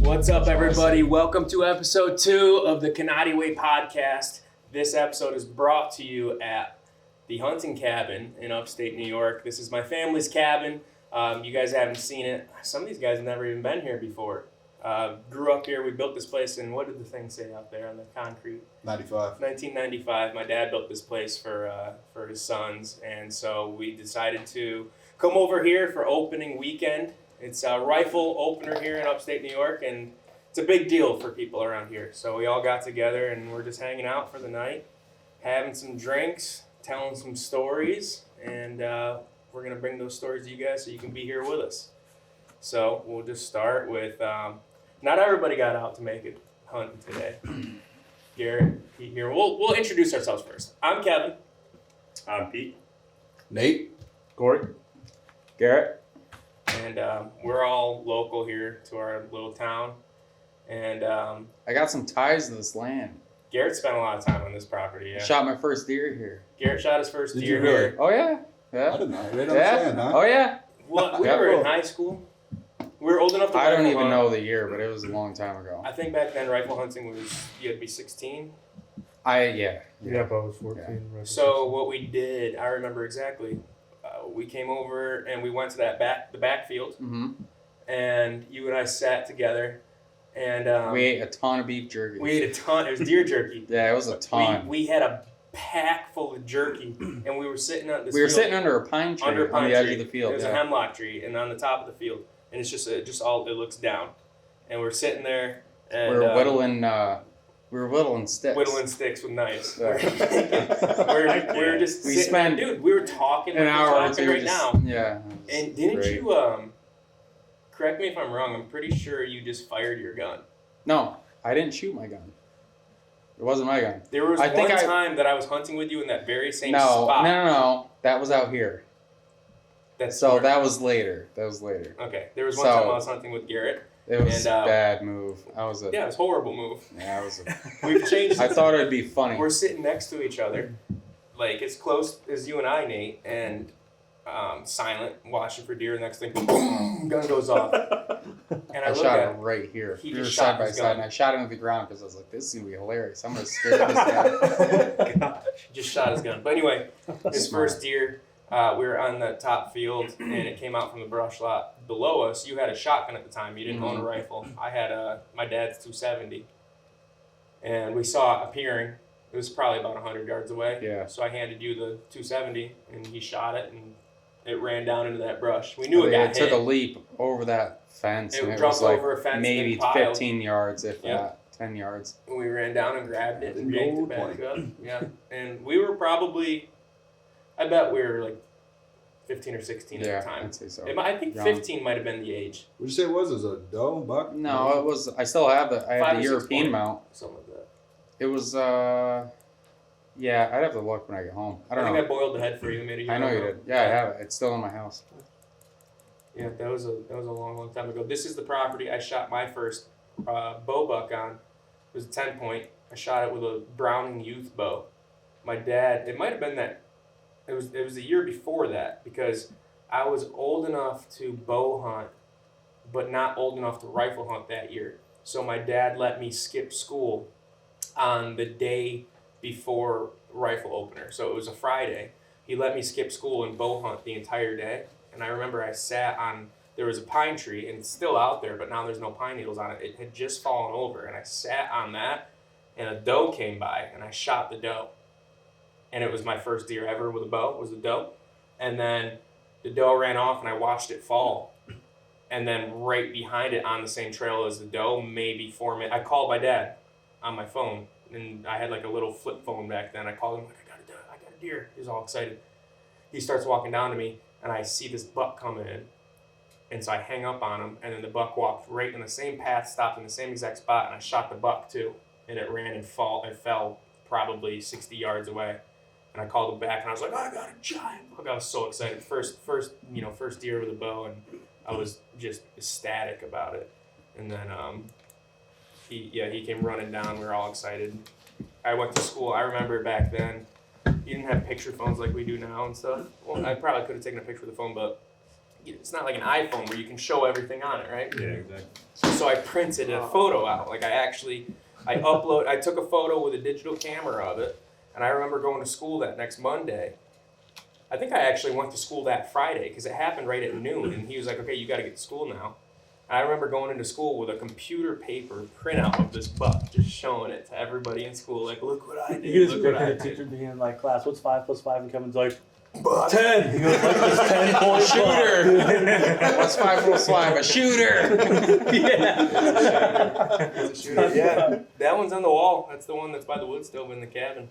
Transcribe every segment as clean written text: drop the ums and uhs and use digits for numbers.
What's up, everybody? Welcome to episode 2 of the Kanati Way podcast. This episode is brought to you at the hunting cabin in Upstate New York. This is my family's cabin. You guys haven't seen it. Some of these guys have never even been here before. Grew up here. We built this place in, what did the thing say out there on the concrete? 1995. My dad built this place for his sons, and so we decided to come over here for opening weekend. It's a rifle opener here in Upstate New York, and it's a big deal for people around here. So we all got together, and we're just hanging out for the night, having some drinks, telling some stories, and we're going to bring those stories to you guys so you can be here with us. So we'll just start with, not everybody got out to make it hunting today. Garrett, Pete here. We'll introduce ourselves first. I'm Kevin. I'm Pete. Nate. Corey. Garrett. And we're all local here to our little town. And I got some ties to this land. Garrett spent a lot of time on this property. Yeah. Shot my first deer here. Garrett shot his first Did deer you really? here. Oh yeah. I Yeah. didn't know. Right on the sand, huh? Oh yeah. Well, we were in high school. We were old enough to I don't rifle even hunt. know the year, but it was a long time ago. I think back then rifle hunting was, you had to be 16. Yeah. Yeah, I was 14. Right. So what we did, I remember exactly. We came over and we went to the backfield, Mm-hmm. and you and I sat together, and We ate a ton of beef jerky. we ate a ton. It was deer jerky. Yeah, it was a ton. We had a pack full of jerky, and we were sitting on this. We were field, sitting under a pine tree under a pine on the edge tree. of the field. There's a hemlock tree, and on the top of the field, and it's just all it looks down, and we're sitting there. And, we were whittling sticks. whittling sticks with knives. Yeah. we were just We sitting spent there, dude. We were talking an like hour we're or talking two right just, now. Yeah. And didn't great. you correct me if I'm wrong? I'm pretty sure you just fired your gun. No, I didn't shoot my gun. It wasn't my gun. There was I think one time that I was hunting with you in that very same No, spot. no. That was out here. So So that was later. okay. There was one time I was hunting with Garrett. It was And, a bad move. Yeah, it was a horrible move. Yeah, it was. We've changed. I thought it'd be funny. We're sitting next to each other, like as close as you and I, Nate, and silent, watching for deer. Next thing, boom, gun goes off, and I I look shot at him right here. He We were just shot side by his side, gun. and I shot him to the ground because I was like, "This is gonna be hilarious. I'm gonna scare this guy." just shot his gun. But anyway, his Smart. first deer, we were on the top field, and it came out from the brush lot below us. You had a shotgun at the time. You didn't own a rifle. I had my dad's 270, and we saw it appearing. It was probably about 100 yards away. Yeah. So I handed you the 270, and he shot it, and it ran down into that brush. We knew it got took hit. a leap over that fence, It and it jumped was like over a fence, maybe and piled. 15 yards, if Yep. that, 10 yards. And we ran down and grabbed it and Didn't yanked go it back 20. up. Yeah. And we were probably, I bet we were like 15 or 16 Yeah, at the time. I'd say so. I think Young. 15 might have been the age. What'd you say it was? It was a doe, buck? No, it was. I still have I 5 had or the 6 European point. mount. Something like that. It was. Yeah, I'd have to look when I get home. I don't think know. I boiled the head for you. Made a I know you did. Yeah, I have it. It's still in my house. Yeah, that was a long time ago. This is the property I shot my first bow buck on. It was a 10 point. I shot it with a Browning youth bow. My dad. It might have been that. It was a year before that because I was old enough to bow hunt, but not old enough to rifle hunt that year. So my dad let me skip school on the day before rifle opener. So it was a Friday. He let me skip school and bow hunt the entire day. And I remember I sat on, there was a pine tree, and it's still out there, but now there's no pine needles on it. It had just fallen over, and I sat on that, and a doe came by, and I shot the doe. And it was my first deer ever with a bow, was a doe. And then the doe ran off, and I watched it fall. And then right behind it on the same trail as the doe, maybe 4 minutes, I called my dad on my phone, and I had like a little flip phone back then. I called him, like, I got a deer. He was all excited. He starts walking down to me, and I see this buck coming in. And so I hang up on him, and then the buck walked right in the same path, stopped in the same exact spot, and I shot the buck too. And it ran and fell probably 60 yards away. And I called him back, and I was like, I got a giant buck. I was so excited. First deer with a bow, and I was just ecstatic about it. And then he came running down. We were all excited. I went to school. I remember back then, you didn't have picture phones like we do now and stuff. Well, I probably could have taken a picture with the phone, but it's not like an iPhone where you can show everything on it, right? Yeah, exactly. So I printed a photo out. Like I took a photo with a digital camera of it, and I remember going to school that next Monday. I think I actually went to school that Friday because it happened right at noon, and he was like, "Okay, you got to get to school now." And I remember going into school with a computer paper printout of this buck, just showing it to everybody in school, like, "Look what I did." You can just Look what picture I the teacher did. being in like class, what's 5 + 5? And Kevin's like, Buck. 10. He goes like this 10 point Shooter. What's 5 + 5? A shooter. It's a shooter. Yeah, that one's on the wall. That's the one that's by the wood stove in the cabin.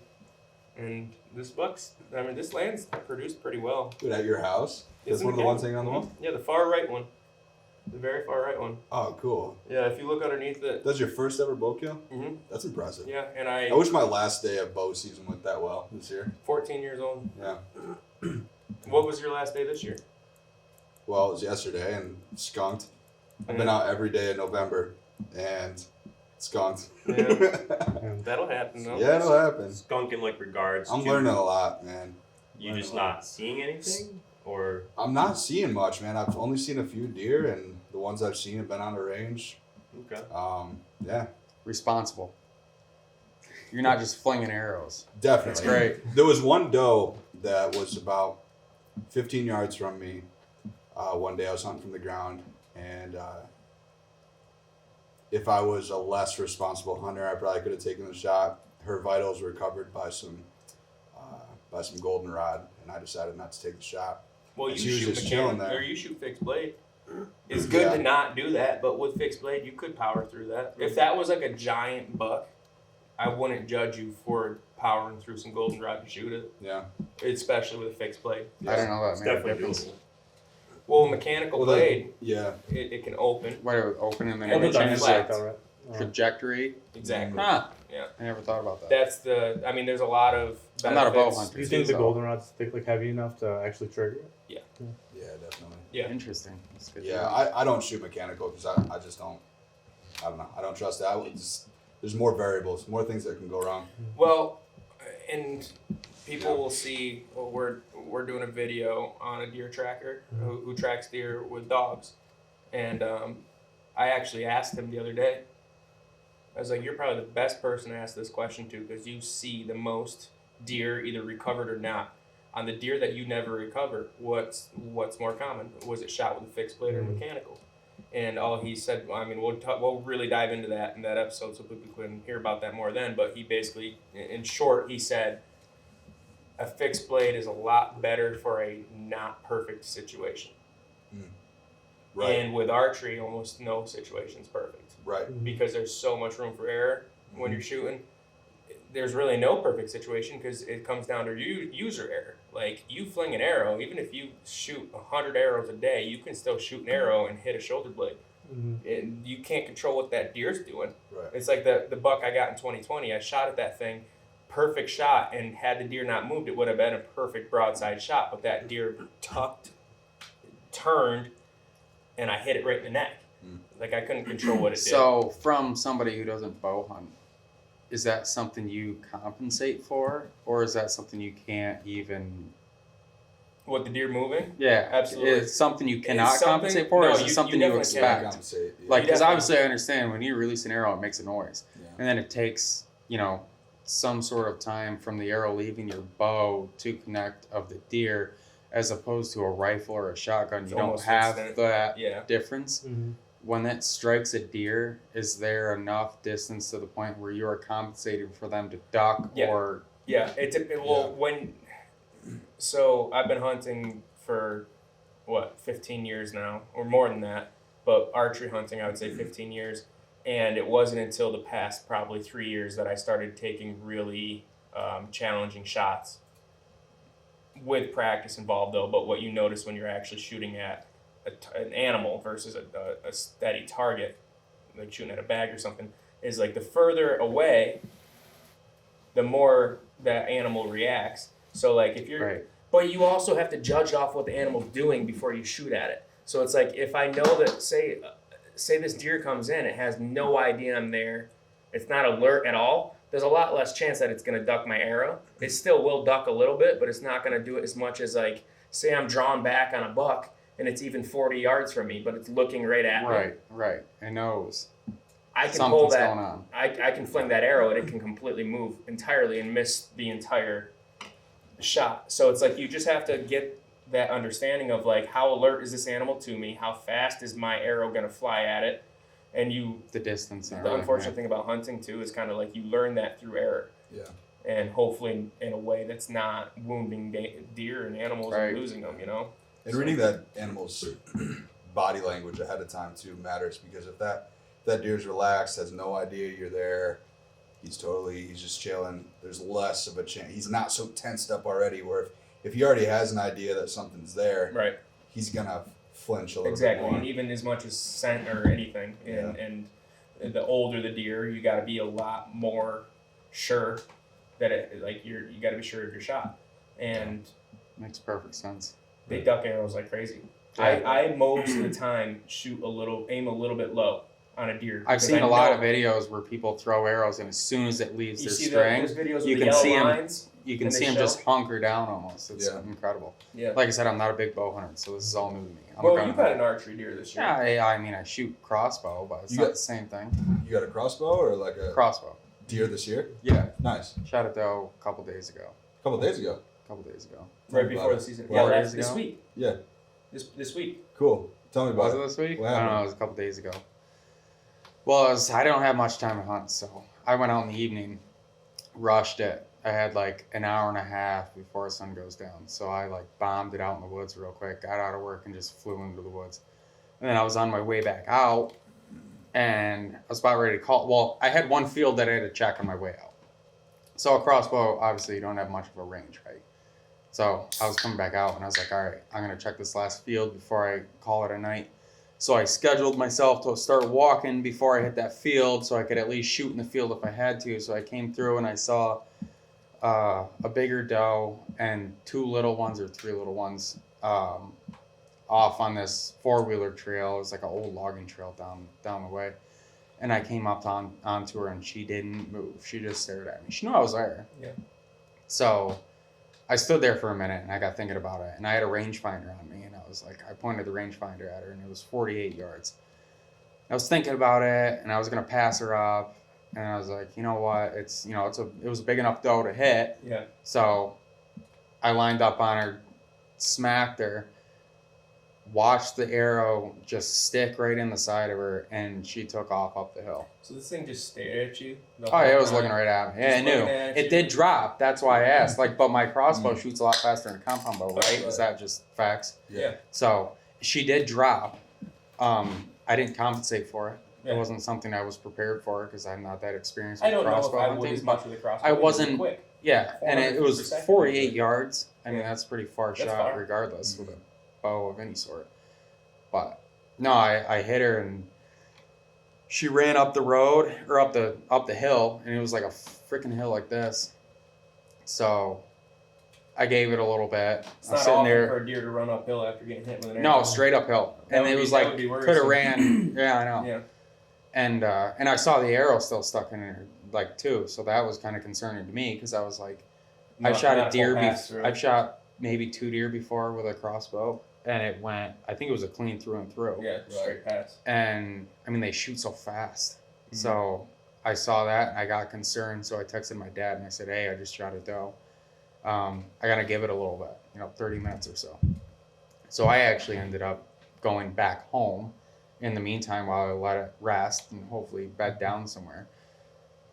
And this this land's produced pretty well. Dude, at your house? It's That's in one of the cabin. ones hanging on the wall? Yeah, the far right one. The very far right one. Oh, cool. Yeah, if you look underneath it. That's your first ever bow kill? Mm-hmm. That's impressive. Yeah, and I wish my last day of bow season went that well this year. 14 years old. Yeah. What was your last day this year? Well, it was yesterday and skunked. I've been out every day in November and skunked. Yeah. That'll happen though. Yeah, it'll happen. Skunk in like regards I'm to learning a lot, man. you just not seeing anything, or I'm not seeing much, man. I've only seen a few deer, and the ones I've seen have been on the range. okay. Yeah, Responsible. You're not just flinging arrows. definitely. That's great. There was one doe that was about 15 yards from me. One day I was hunting from the ground, and if I was a less responsible hunter, I probably could have taken the shot. Her vitals were covered by some goldenrod, and I decided not to take the shot. Well, you And she was shoot just chilling mechanic, there. or you shoot fixed blade. It's good Yeah. to not do that, but with fixed blade, you could power through that. If that was like a giant buck, I wouldn't judge you for powering through some goldenrod to shoot it, Yeah. especially with a fixed blade. I didn't know It's that made a definitely difference. doable. Well, a mechanical Well, blade, Yeah. it can open. What, it would open and then And it would then change flat. the trajectory? Exactly. Huh. Yeah. I never thought about that. That's there's a lot of benefits. I'm not a bow hunter. Do you think the So- goldenrod's thick, like heavy enough to actually trigger it? Yeah, definitely. Yeah. Interesting. That's good. to Yeah, know. I don't shoot mechanical because I just don't. I don't know. I don't trust that. There's more variables, more things that can go wrong. Well, and people will see. Well, we're doing a video on a deer tracker who tracks deer with dogs, and I actually asked him the other day. I was like, "You're probably the best person to ask this question to because you see the most deer either recovered or not. On the deer that you never recover, what's more common? Was it shot with a fixed blade or mechanical?" And all he said, well, I mean, we'll really dive into that in that episode, so people can hear about that more then. But he basically, in short, he said, a fixed blade is a lot better for a not perfect situation. Right. And with archery, almost no situation's perfect Right. because there's so much room for error when you're shooting. There's really no perfect situation because it comes down to user error. Like, you fling an arrow, even if you shoot 100 arrows a day, you can still shoot an arrow and hit a shoulder blade. And you can't control what that deer's doing. Right. It's like the buck I got in 2020. I shot at that thing, perfect shot, and had the deer not moved, it would have been a perfect broadside shot. But that deer tucked, turned, and I hit it right in the neck. Like, I couldn't control what it did. So, from somebody who doesn't bow hunt, is that something you compensate for, or is that something you can't even? What, the deer moving? Yeah, Absolutely. It's something you cannot something- compensate for, or no, is it you something you definitely expect? Compensate. Yeah. Like, because definitely- obviously I understand when you release an arrow, it makes a noise, Yeah. and then it takes some sort of time from the arrow leaving your bow to connect of the deer, as opposed to a rifle or a shotgun. It's You don't almost have instant. that Yeah. difference. Mm-hmm. When it strikes a deer, is there enough distance to the point where you are compensating for them to duck Yeah. or? Yeah, so I've been hunting for 15 years now, or more than that, but archery hunting, I would say 15 years, and it wasn't until the past probably 3 years that I started taking really challenging shots, with practice involved though. But what you notice when you're actually shooting at an animal versus a steady target, like shooting at a bag or something, is like the further away, the more that animal reacts. So like if you're, Right. but you also have to judge off what the animal's doing before you shoot at it. So it's like if I know that, say this deer comes in, it has no idea I'm there, it's not alert at all, there's a lot less chance that it's going to duck my arrow. It still will duck a little bit, but it's not going to do it as much as, like, say I'm drawn back on a buck and it's even 40 yards from me, but it's looking right at me. Right. It knows I can something's pull that. going on. I can fling that arrow and it can completely move entirely and miss the entire shot. So it's like you just have to get that understanding of like how alert is this animal to me? How fast is my arrow gonna fly at it? And The distance. And the everything, unfortunate thing about hunting too is kind of like you learn that through error. Yeah. And hopefully in a way that's not wounding deer and animals Right. and losing them, you know. And reading that animal's body language ahead of time too matters, because if that deer's relaxed, has no idea you're there, he's just chilling. There's less of a chance. He's not so tensed up already. Where if he already has an idea that something's there, Right. he's gonna flinch a little Exactly. bit more. And even as much as scent or anything, and the older the deer, you got to be a lot more sure that you got to be sure of your shot. And Makes perfect sense. they duck arrows like crazy. Yeah. I most of the time aim a little bit low on a deer. I've because seen I a lot know- of videos where people throw arrows, and as soon as it leaves You their see string, those videos with you the can yellow see 'em- lines? you can and they see them show? just hunker down almost. It's Yeah. incredible. Yeah. Like I said, I'm not a big bow hunter, so this is all new to me. I'm Well, a gun you got hunter. an archery deer this year. Yeah, I mean, I shoot crossbow, but it's You not got- the same thing. You got a crossbow or like a Crossbow. deer this year? Yeah, Nice. shot a doe a couple days ago. A couple days ago. Right Tell me before about the it. season. Well, Yeah, days this ago? week. Yeah. This week. Cool. Tell me about Was it. it this week? What I don't know. happened? It was a couple days ago. Well, I don't have much time to hunt, so I went out in the evening, rushed it. I had like an hour and a half before the sun goes down, so I like bombed it out in the woods real quick. Got out of work and just flew into the woods. And then I was on my way back out, and I was about ready to call. Well, I had one field that I had to check on my way out. So a crossbow, obviously, you don't have much of a range, right? So I was coming back out, and I was like, all right, I'm going to check this last field before I call it a night. So I scheduled myself to start walking before I hit that field so I could at least shoot in the field if I had to. So I came through and I saw a bigger doe and two little ones or three little ones off on this four-wheeler trail. It was like an old logging trail down the way. And I came up onto her, and she didn't move. She just stared at me. She knew I was there. Yeah. So I stood there for a minute, and I got thinking about it. And I had a rangefinder on me, and I was like, I pointed the rangefinder at her, and it was 48 yards. I was thinking about it, and I was gonna pass her up, and I was like, you know what? It was a big enough doe to hit. Yeah. So I lined up on her, smacked her, watched the arrow just stick right in the side of her, and she took off up the hill. So this thing just stared at you? the Oh, yeah, whole it was time? looking right at me. Yeah, Just I knew. looking at It you. did drop. That's why I asked. But my crossbow shoots a lot faster than a compound bow, right? Right. Is that just facts? Yeah. So she did drop. I didn't compensate for it. Yeah. It wasn't something I was prepared for because I'm not that experienced I with don't know if crossbow I would hunting. as much with a crossbow. I It was wasn't- quick. Yeah, and it 400 was per second. 48 yards. I mean, Yeah. that's pretty far That's shot far. regardless with a bow of any sort. But no, I hit her, and she ran up the road or up the hill, and it was like a freaking hill like this. So I gave it a little bit. It's I'm not sitting often there. for a deer to run uphill after getting hit with an No, arrow. straight uphill, That and would it be- was that like would be worse. could have ran. Yeah, I know. Yeah. And I saw the arrow still stuck in her like too, so that was kind of concerning to me because I was like, I've Not- shot not a deer. full pass through. I've shot maybe 2 deer before with a crossbow, and it went. I think it was a clean through and through. Yeah, straight pass. And I mean, they shoot so fast. Mhm. So I saw that, and I got concerned. So I texted my dad, and I said, "Hey, I just shot a doe. I gotta give it a little bit, 30 minutes or so." So I actually ended up going back home. In the meantime, while I let it rest and hopefully bed down somewhere,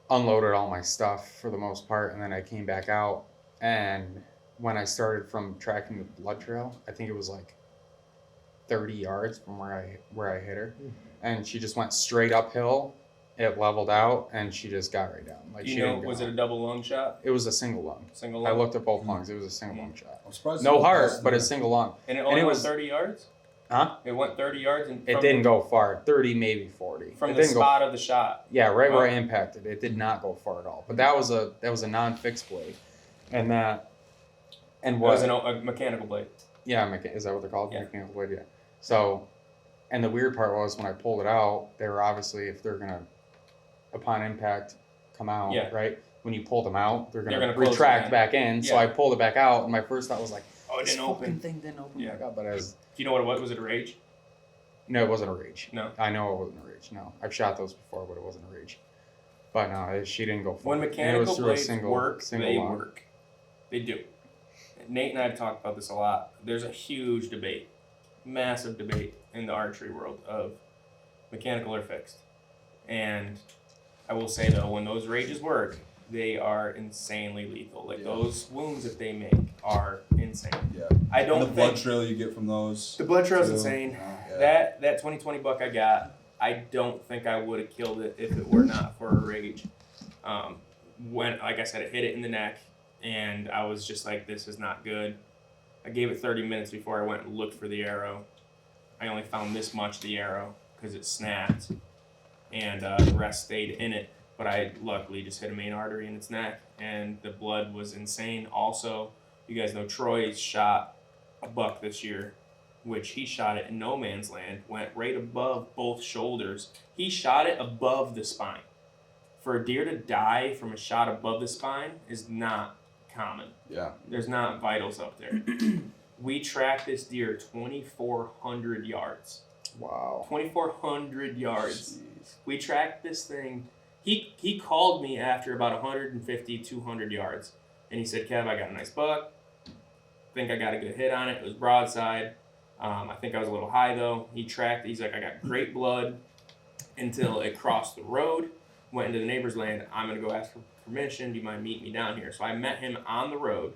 unloaded all my stuff for the most part, and then I came back out. And when I started from tracking the blood trail, I think it was like 30 yards from where I hit her, and she just went straight uphill. It leveled out, and she just got right down. Like she didn't go. Was it a double lung shot? It was a single lung. Single I lung? looked at both lungs. It was a single lung shot. I'm surprised. No it's heart, less but a than- single lung. And it only it went was- 30 yards? Huh? It went 30 yards? And It didn't go far. 30, maybe 40. From it the didn't spot of the shot. Yeah, right where I Oh. impacted. It did not go far at all. But that was a non-fixed blade, and that and It what? was a mechanical blade. Yeah, is that what they're called? Yeah. Mechanical blade. Yeah. So, and the weird part was when I pulled it out, they were obviously, if they're gonna, upon impact, come out. Yeah. Right. When you pull them out, they're gonna They're gonna close retract again. back in. So Yeah. I pulled it back out, and my first thought was like, Oh, it This didn't fucking open. thing didn't open Yeah. back up, but I was. Do you know what it was? Was it a rage? No, it wasn't a rage. No. I know it wasn't a rage. No, I've shot those before, but it wasn't a rage. But no, she didn't go for When it. And it mechanical was through a blades single, work, single they log. work. They do. Nate and I have talked about this a lot. There's a huge debate, massive debate in the archery world of mechanical or fixed. And I will say though, when those rages work, they are insanely lethal. Like those wounds that they make are insane. Yeah. I don't And the blood think trail you get from those. the blood trail's too. insane. Yeah. That 2020 buck I got, I don't think I would have killed it if it were not for a rage. When, like I said, it hit it in the neck, and I was just like, this is not good. I gave it 30 minutes before I went and looked for the arrow. I only found this much of the arrow because it snapped, and the rest stayed in it. But I luckily just hit a main artery in its neck, and the blood was insane. Also, you guys know Troy's shot a buck this year, which he shot it in no man's land, went right above both shoulders. He shot it above the spine. For a deer to die from a shot above the spine is not common. Yeah. There's not vitals up there. We tracked this deer 2,400 yards. Wow. 2,400 yards. Jeez. We tracked this thing. He called me after about 150, 200 yards. And he said, Kev, I got a nice buck. Think I got a good hit on it. It was broadside. I think I was a little high though. He tracked. He's like, I got great blood until it crossed the road, went into the neighbor's land. I'm going to go ask for permission. Do you mind meeting me down here? So I met him on the road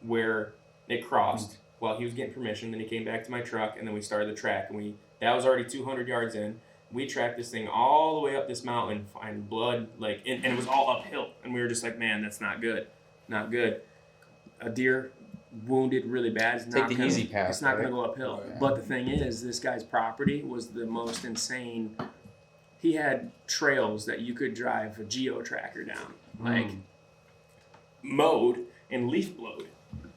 where it crossed while he was getting permission. Then he came back to my truck, and then we started the track. And that was already 200 yards in. We tracked this thing all the way up this mountain, find blood, and it was all uphill. And we were just like, man, that's not good. Not good. A deer wounded really bad. It's Take the easy path, It's not right? going to go uphill. Yeah. But the thing is, this guy's property was the most insane. He had trails that you could drive a geo-tracker down, like mowed and leaf blowed.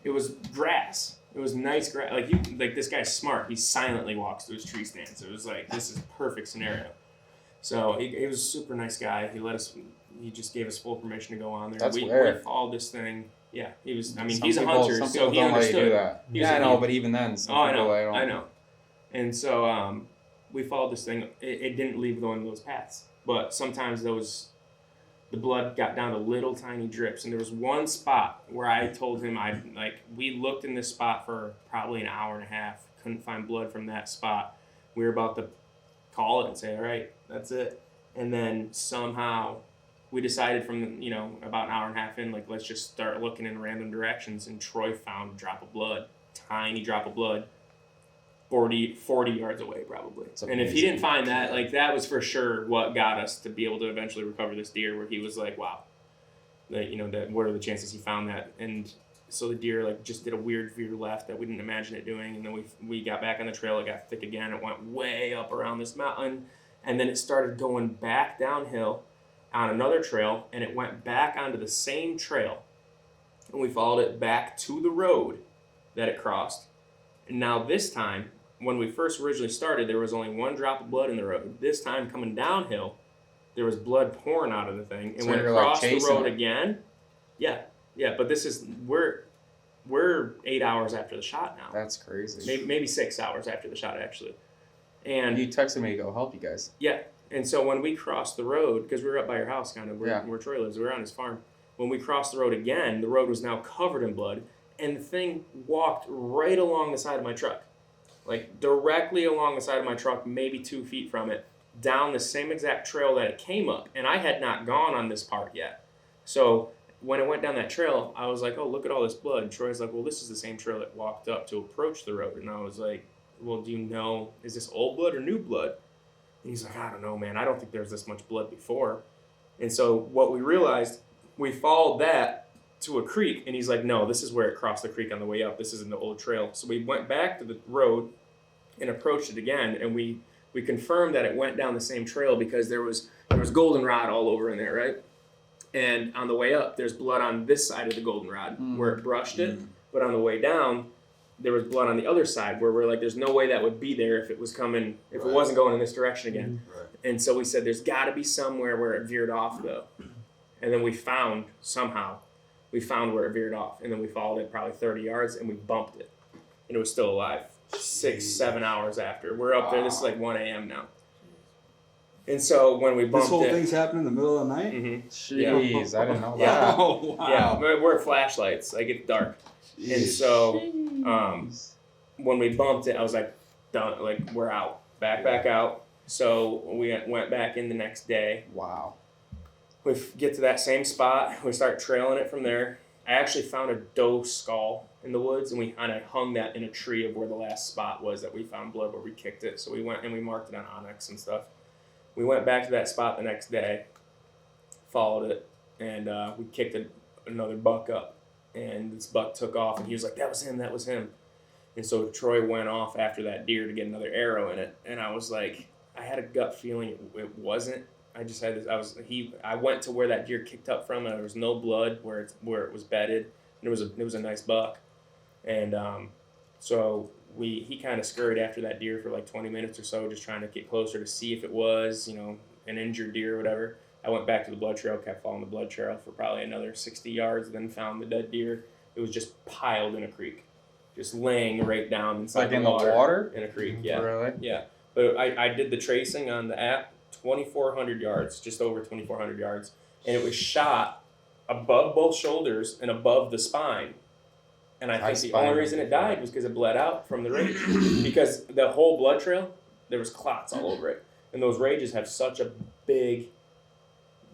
It was grass. It was nice grass. Like this guy's smart. He silently walks to his tree stands. It was like, this is a perfect scenario. So he was a super nice guy. He just gave us full permission to go on there. That's we rare. followed this thing. Yeah, he was. I mean, Some he's a people- hunter, some so people he don't let you understood. do that. He was Yeah, I a- know, but even then, some Oh, I people know. they don't. I know. And so we followed this thing. It didn't leave going those paths, but sometimes the blood got down to little tiny drips. And there was one spot where I told him we looked in this spot for probably an hour and a half, couldn't find blood from that spot. We were about to call it and say, all right, that's it. And then somehow we decided from about an hour and a half in, let's just start looking in random directions. And Troy found a drop of blood, tiny drop of blood, 40 yards away probably. That's And if he amazing. didn't find that, that was for sure what got us to be able to eventually recover this deer, where he was like, wow, what are the chances he found that? And so the deer just did a weird veer left that we didn't imagine it doing. And then we got back on the trail. It got thick again. It went way up around this mountain. And then it started going back downhill on another trail, and it went back onto the same trail. And we followed it back to the road that it crossed. And now this time, when we first originally started, there was only one drop of blood in the road. This time, coming downhill, there was blood pouring out of the thing. And So when it you're, like, crossed the chasing road it. again, yeah. But this is, we're 8 hours after the shot now. That's crazy. Maybe 6 hours after the shot, actually. And You texted me to go help you guys. yeah, and so when we crossed the road, because we were up by your house, kind of Yeah. where Troy lives, we were on his farm. When we crossed the road again, the road was now covered in blood, and the thing walked right along the side of my truck, directly along the side of my truck, maybe 2 feet from it, down the same exact trail that it came up. And I had not gone on this part yet, so when it went down that trail, I was like, "Oh, look at all this blood." And Troy's like, "Well, this is the same trail that walked up to approach the road," and I was like, "Well, do you know, is this old blood or new blood?" And he's like, "I don't know, man. I don't think there was this much blood before." And so what we realized, we followed that to a creek, and he's like, "No, this is where it crossed the creek on the way up. This isn't the old trail." So we went back to the road and approached it again, and we confirmed that it went down the same trail because there was goldenrod all over in there, right? And on the way up, there's blood on this side of the goldenrod where it brushed it, but on the way down, there was blood on the other side where we're like, there's no way that would be there if it was coming, if it wasn't going in this direction again. Right. And so we said, there's got to be somewhere where it veered off though. And then we found somehow We found where it veered off, and then we followed it probably 30 yards, and we bumped it, and it was still alive 6-7 hours after. We're up there. This is like 1 a.m. now. And so when we bumped This whole it, thing's happening in the middle of the night? mhm. Jeez, I didn't know Yeah. that. Oh, wow. Yeah, we're at flashlights. Like it's dark, and Jeez. so when we bumped it, I was like, done. Like we're out, back out. So we went back in the next day. Wow. We get to that same spot. We start trailing it from there. I actually found a doe skull in the woods, and I hung that in a tree of where the last spot was that we found blood where we kicked it. So we went and we marked it on onyx and stuff. We went back to that spot the next day, followed it, and we kicked another buck up. And this buck took off, and he was like, that was him. And so Troy went off after that deer to get another arrow in it. And I was like, I had a gut feeling it wasn't. I just had this. I went to where that deer kicked up from, and there was no blood where it was bedded. And it was a nice buck, and so he kind of scurried after that deer for like 20 minutes or so, just trying to get closer to see if it was an injured deer or whatever. I went back to the blood trail, kept following the blood trail for probably another 60 yards, then found the dead deer. It was just piled in a creek, just laying right down inside Like in the water? in a creek. Yeah, Really? yeah. But I did the tracing on the app. 2,400 yards, just over 2,400 yards, and it was shot above both shoulders and above the spine. And I think the only reason it died was because it bled out from the rage. Because the whole blood trail, there was clots all over it, and those rages have such a big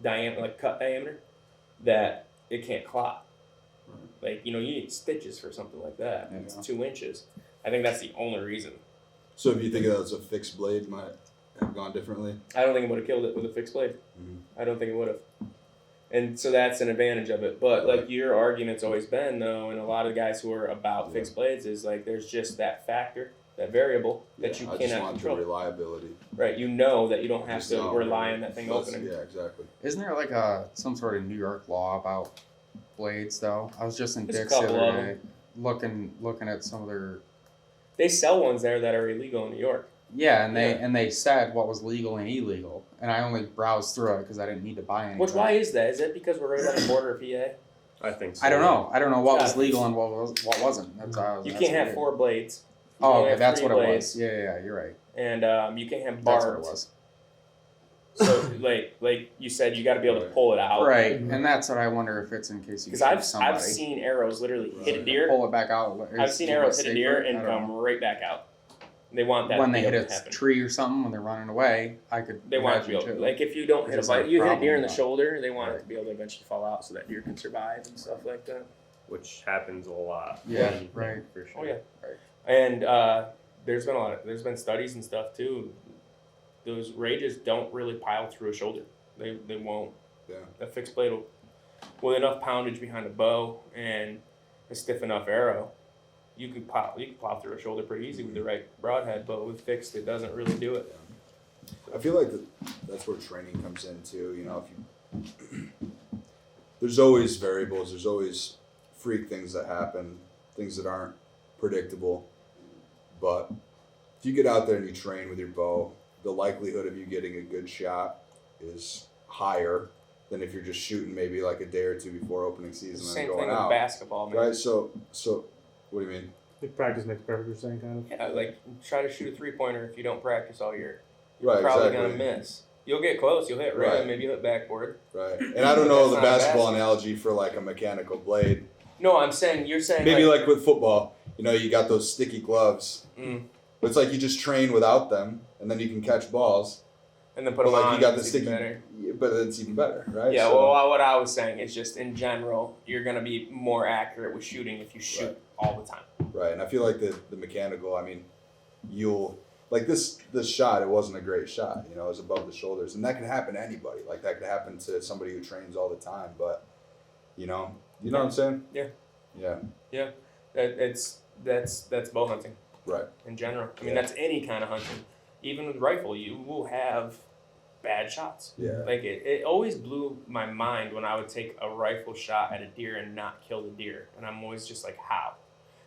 diameter, like cut diameter, that it can't clot. Like you need stitches for something like that. Yeah. It's 2 inches. I think that's the only reason. So if you think that was a fixed blade, might have gone differently? I don't think it would have killed it with a fixed blade. I don't think it would have. And so that's an advantage of it. But like your argument's always been though, and a lot of guys who are about fixed blades is like there's just that factor, that variable that you I just cannot want control. the reliability. Right, you know that you don't have Just to don't rely on that thing That's- opening. Yeah, exactly. Isn't there like some sort of New York law about blades though? I was just in There's a Dick's the couple other of day looking at some of their They sell ones there that are illegal in New York. and they said what was legal and illegal, and I only browsed through it because I didn't need to buy anything. Why is that? Is it because we're right on the border of PA? I think so. I don't know. I don't know what was Yeah. legal and what wasn't. That's You can't have 4 blades. You Oh, only okay, have that's 3 what it blades. was. Yeah, you're right. And you can't have That's barbed. what it was. So like you said, you got to be able to pull it out. Right, and that's what I wonder if it's in case you Because shoot somebody. I've seen arrows literally hit a Right. deer. Pull it back out. I've seen arrows hit a deer and come right back out. They want that when to they be hit able a to happen. tree or something when they're running away. I could. They want it to be imagine able, too. like if you don't hit a It's like bite, you hit a deer in the problem. shoulder, they want it Right. to be able to eventually fall out so that deer can survive and stuff like that. Which happens a lot. Yeah, right. For sure. Oh yeah, Right. and there's been studies and stuff too. Those rages don't really pile through a shoulder. They won't. Yeah. A fixed blade will, with enough poundage behind a bow and a stiff enough arrow, you can plow through a shoulder pretty easy with the right broadhead. But with fixed, it doesn't really do it. I feel like that's where training comes in too. If you, there's always variables. There's always freak things that happen, things that aren't predictable. But if you get out there and you train with your bow, the likelihood of you getting a good shot is higher than if you're just shooting maybe like a day or two before opening season Same and thing going with out. basketball, man. Right. So what do you mean? Like practice makes perfect, you're saying, kind of. Yeah, like try to shoot a 3-pointer if you don't practice all year. You're Right. probably Exactly. gonna miss. You'll get close. You'll hit rim. Right. Maybe you'll hit backboard. Right. And I don't know That's the not a basketball basket. analogy for like a mechanical blade. No, you're saying Maybe like with football, you got those sticky gloves. Mm. But it's like you just train without them, and then you can catch balls. and then put But them like on. you got the it's even sticky, better. but it's even better, right? Yeah. So, Well, what I was saying is just in general, you're gonna be more accurate with shooting if you shoot Right. all the time. right. And I feel like the mechanical. I mean, you'll like this shot. It wasn't a great shot. It was above the shoulders, and that can happen to anybody. Like that could happen to somebody who trains all the time. But you know what I'm saying? Yeah. Yeah. That's bow hunting Right. in general. I mean, Yeah. that's any kind of hunting. Even with rifle, you will have bad shots. Yeah. Like it always blew my mind when I would take a rifle shot at a deer and not kill the deer, and I'm always just like, how?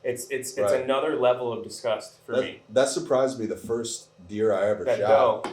It's Right. another level of disgust for me. That surprised me the first deer I ever That shot. doe.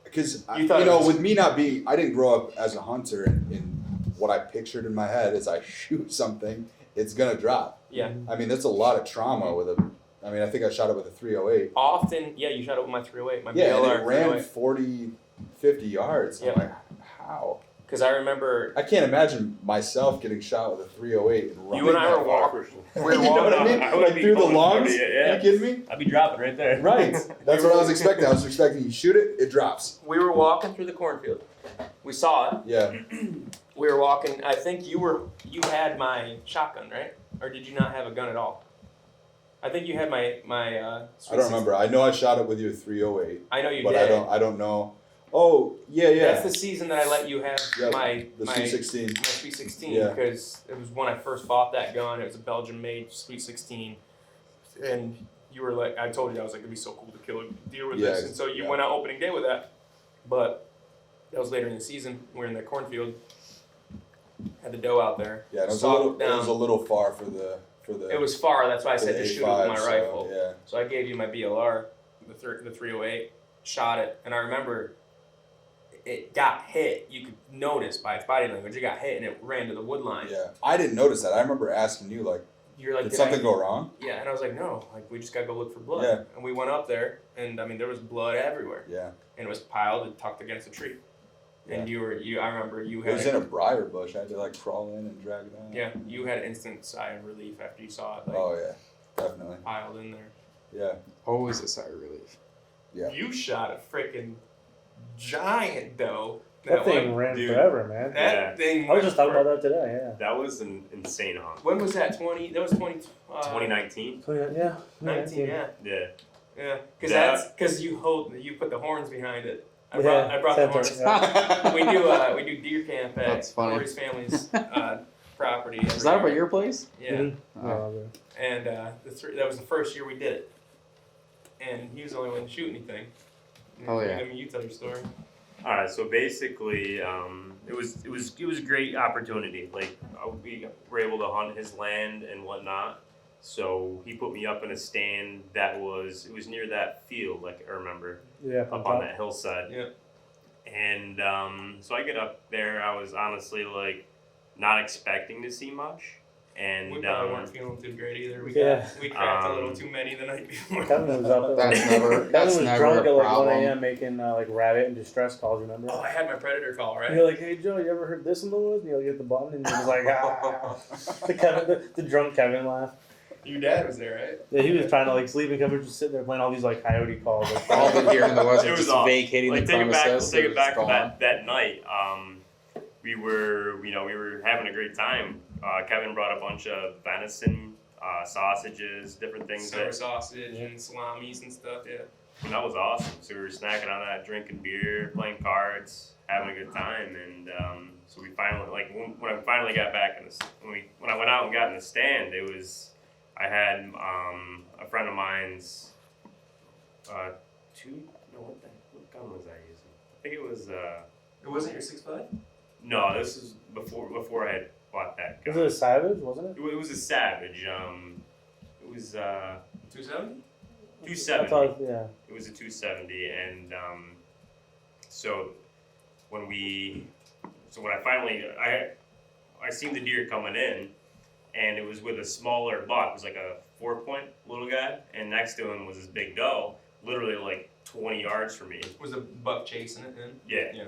Because You thought it was- with me not being, I didn't grow up as a hunter in what I pictured in my head is I shoot something, it's gonna drop. Yeah. I mean, that's a lot of trauma with a. I mean, I think I shot it with a 308. Often, yeah, you shot it with my 308, my Yeah, BLR and it ran 308. 40, 50 yards. Yep. I'm like, how? Because I remember I can't imagine myself getting shot with a 308 and running you and I that were far. walking. You know what I mean? I would Like be through the going lungs? 40, yeah. Are you kidding me? I'd be dropping right there. Right. That's what I was expecting. I was expecting you shoot it, it drops. We were walking through the cornfield. We saw it. Yeah. We were walking. I think you had my shotgun, right? Or did you not have a gun at all? I think you had my I don't remember. I know I shot it with your 308, I know you but did. I don't know. Oh, yeah. That's the season that I let you have Yep, my The my Sweet 16. my Sweet 16 Yeah. because it was when I first bought that gun. It was a Belgian-made Sweet 16, and you were like, I told you I was like, it'd be so cool to kill a deer with Yeah, this, and so you yeah. went out opening day with that. But that was later in the season. We were in the cornfield, had the doe out there. Yeah, it was, Saw it was a little far for the. It was far. That's why I for said the to shoot it with my A5, rifle. So, yeah. So I gave you my BLR, the 308, shot it, and I remember it got hit. You could notice by its body language, it got hit and it ran to the wood line. Yeah. I didn't notice that. I remember asking you, like, You're like, did something I? go wrong? Yeah, and I was like, no, like we just gotta go look for blood. Yeah. And we went up there, and I mean there was blood everywhere, Yeah. and it was piled and tucked against a tree. And I remember you It had. was in a briar bush. I had to, like, crawl in and drag it out. Yeah, you had an instant sigh of relief after you saw it, like Oh, yeah. Definitely. piled in there. Yeah. Always a sigh of relief. Yeah. You shot a freaking giant doe. That thing one- ran dude. forever, man. That Yeah. thing. I was just talking went about that today. Yeah. That was an insane hunt. When was that? 20? That was 2019? So, yeah. 19. Yeah. Yeah. Yeah. Because That- that's you put the horns behind it. I Yeah, brought the center, horns. yeah. We do deer camp at That's funny. Corey's family's property. Is that about your place? Yeah. Mhm. Oh. Yeah, And that was the first year we did it. And he was the only one to shoot anything. Oh, yeah. I mean, you tell your story. All right, so basically, it was a great opportunity. Like we were able to hunt his land and whatnot. So he put me up in a stand it was near that field, like I remember, yeah. up on that hillside. Yeah. And so I get up there. I was honestly like not expecting to see much, and We probably weren't feeling too great either. We Yeah. we cracked a little too many the night before. Kevin was up. That's never. Kevin That's was never drunk a at like 1 problem. a.m. making like rabbit and distress calls. Remember? Oh, I had my predator call, right? And you're like, hey Joe, you ever heard this in the woods? And you'll get the button, and you're like, ah. The drunk Kevin laugh. Your dad was there, right? Yeah, he was trying to like sleep, and Kevin was just sitting there playing all these like coyote calls. Like, All the deer in the woods It are was just awesome. vacating Like the take it back. premises. Take They're it back just to gone. that night. We were having a great time. Kevin brought a bunch of venison, sausages, different things. Summer sausage and salamis and stuff, yeah. And that was awesome. So we were snacking on that, drinking beer, playing cards, having a good time. And so we finally, like, when I finally got back when I went out and got in the stand, I had a friend of mine's what gun was I using? I think it was It wasn't your 6'5"? no, this is before I had bought that gun. was it a savage? Wasn't it? It was a Savage. It was 270? 270. I thought, yeah. It was a 270, and so when I finally I seen the deer coming in, and it was with a smaller buck. It was like a 4-point little guy, and next to him was this big doe, literally like 20 yards from me. Was a buck chasing it then? Yeah. Yeah.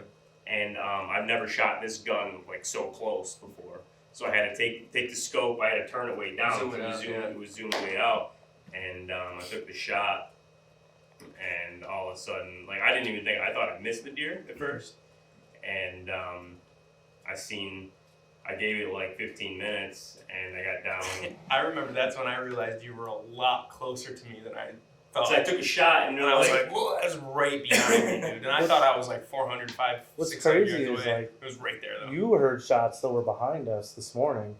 And I've never shot this gun like so close before. So I had to take the scope. I had to turn it way down. Zoom so it out, yeah. It was zooming way out, and I took the shot. And all of a sudden, like I didn't even think. I thought I missed the deer at first, and I gave it like 15 minutes, and I got down. I remember that's when I realized you were a lot closer to me than I thought. So I took a shot, and And I was like, whoa, that's right behind me, dude. And I thought I was like 400, What's 600 crazy yards is, away. like, It was right there, though. You heard shots that were behind us this morning.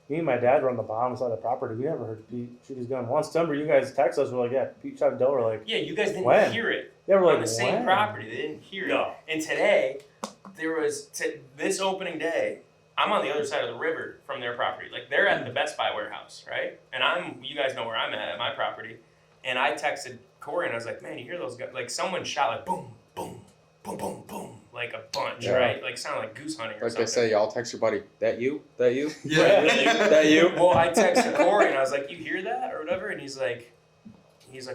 Me and my dad were on the bottom side of the property. We never heard Pete shoot his gun once. Remember, you guys text us. We're like, yeah, Pete shot a doe. We're like, Yeah, you guys didn't When? hear it yeah, we're like, on the same when? property. They didn't hear it. No. And today, there was, this opening day, I'm on the other side of the river from their property. Like, they're at the Best Buy warehouse, right? And you guys know where I'm at my property. And I texted Corey, and I was like, man, you hear those guys? Like, someone shot, like, boom, boom, boom, boom, boom. like a bunch, Yeah. right? Like sound like goose hunting or Like something. they say, y'all text your buddy. That you? That you? Yeah. That you? Well, I texted Corey and I was like, "You hear that or whatever?" And he's like,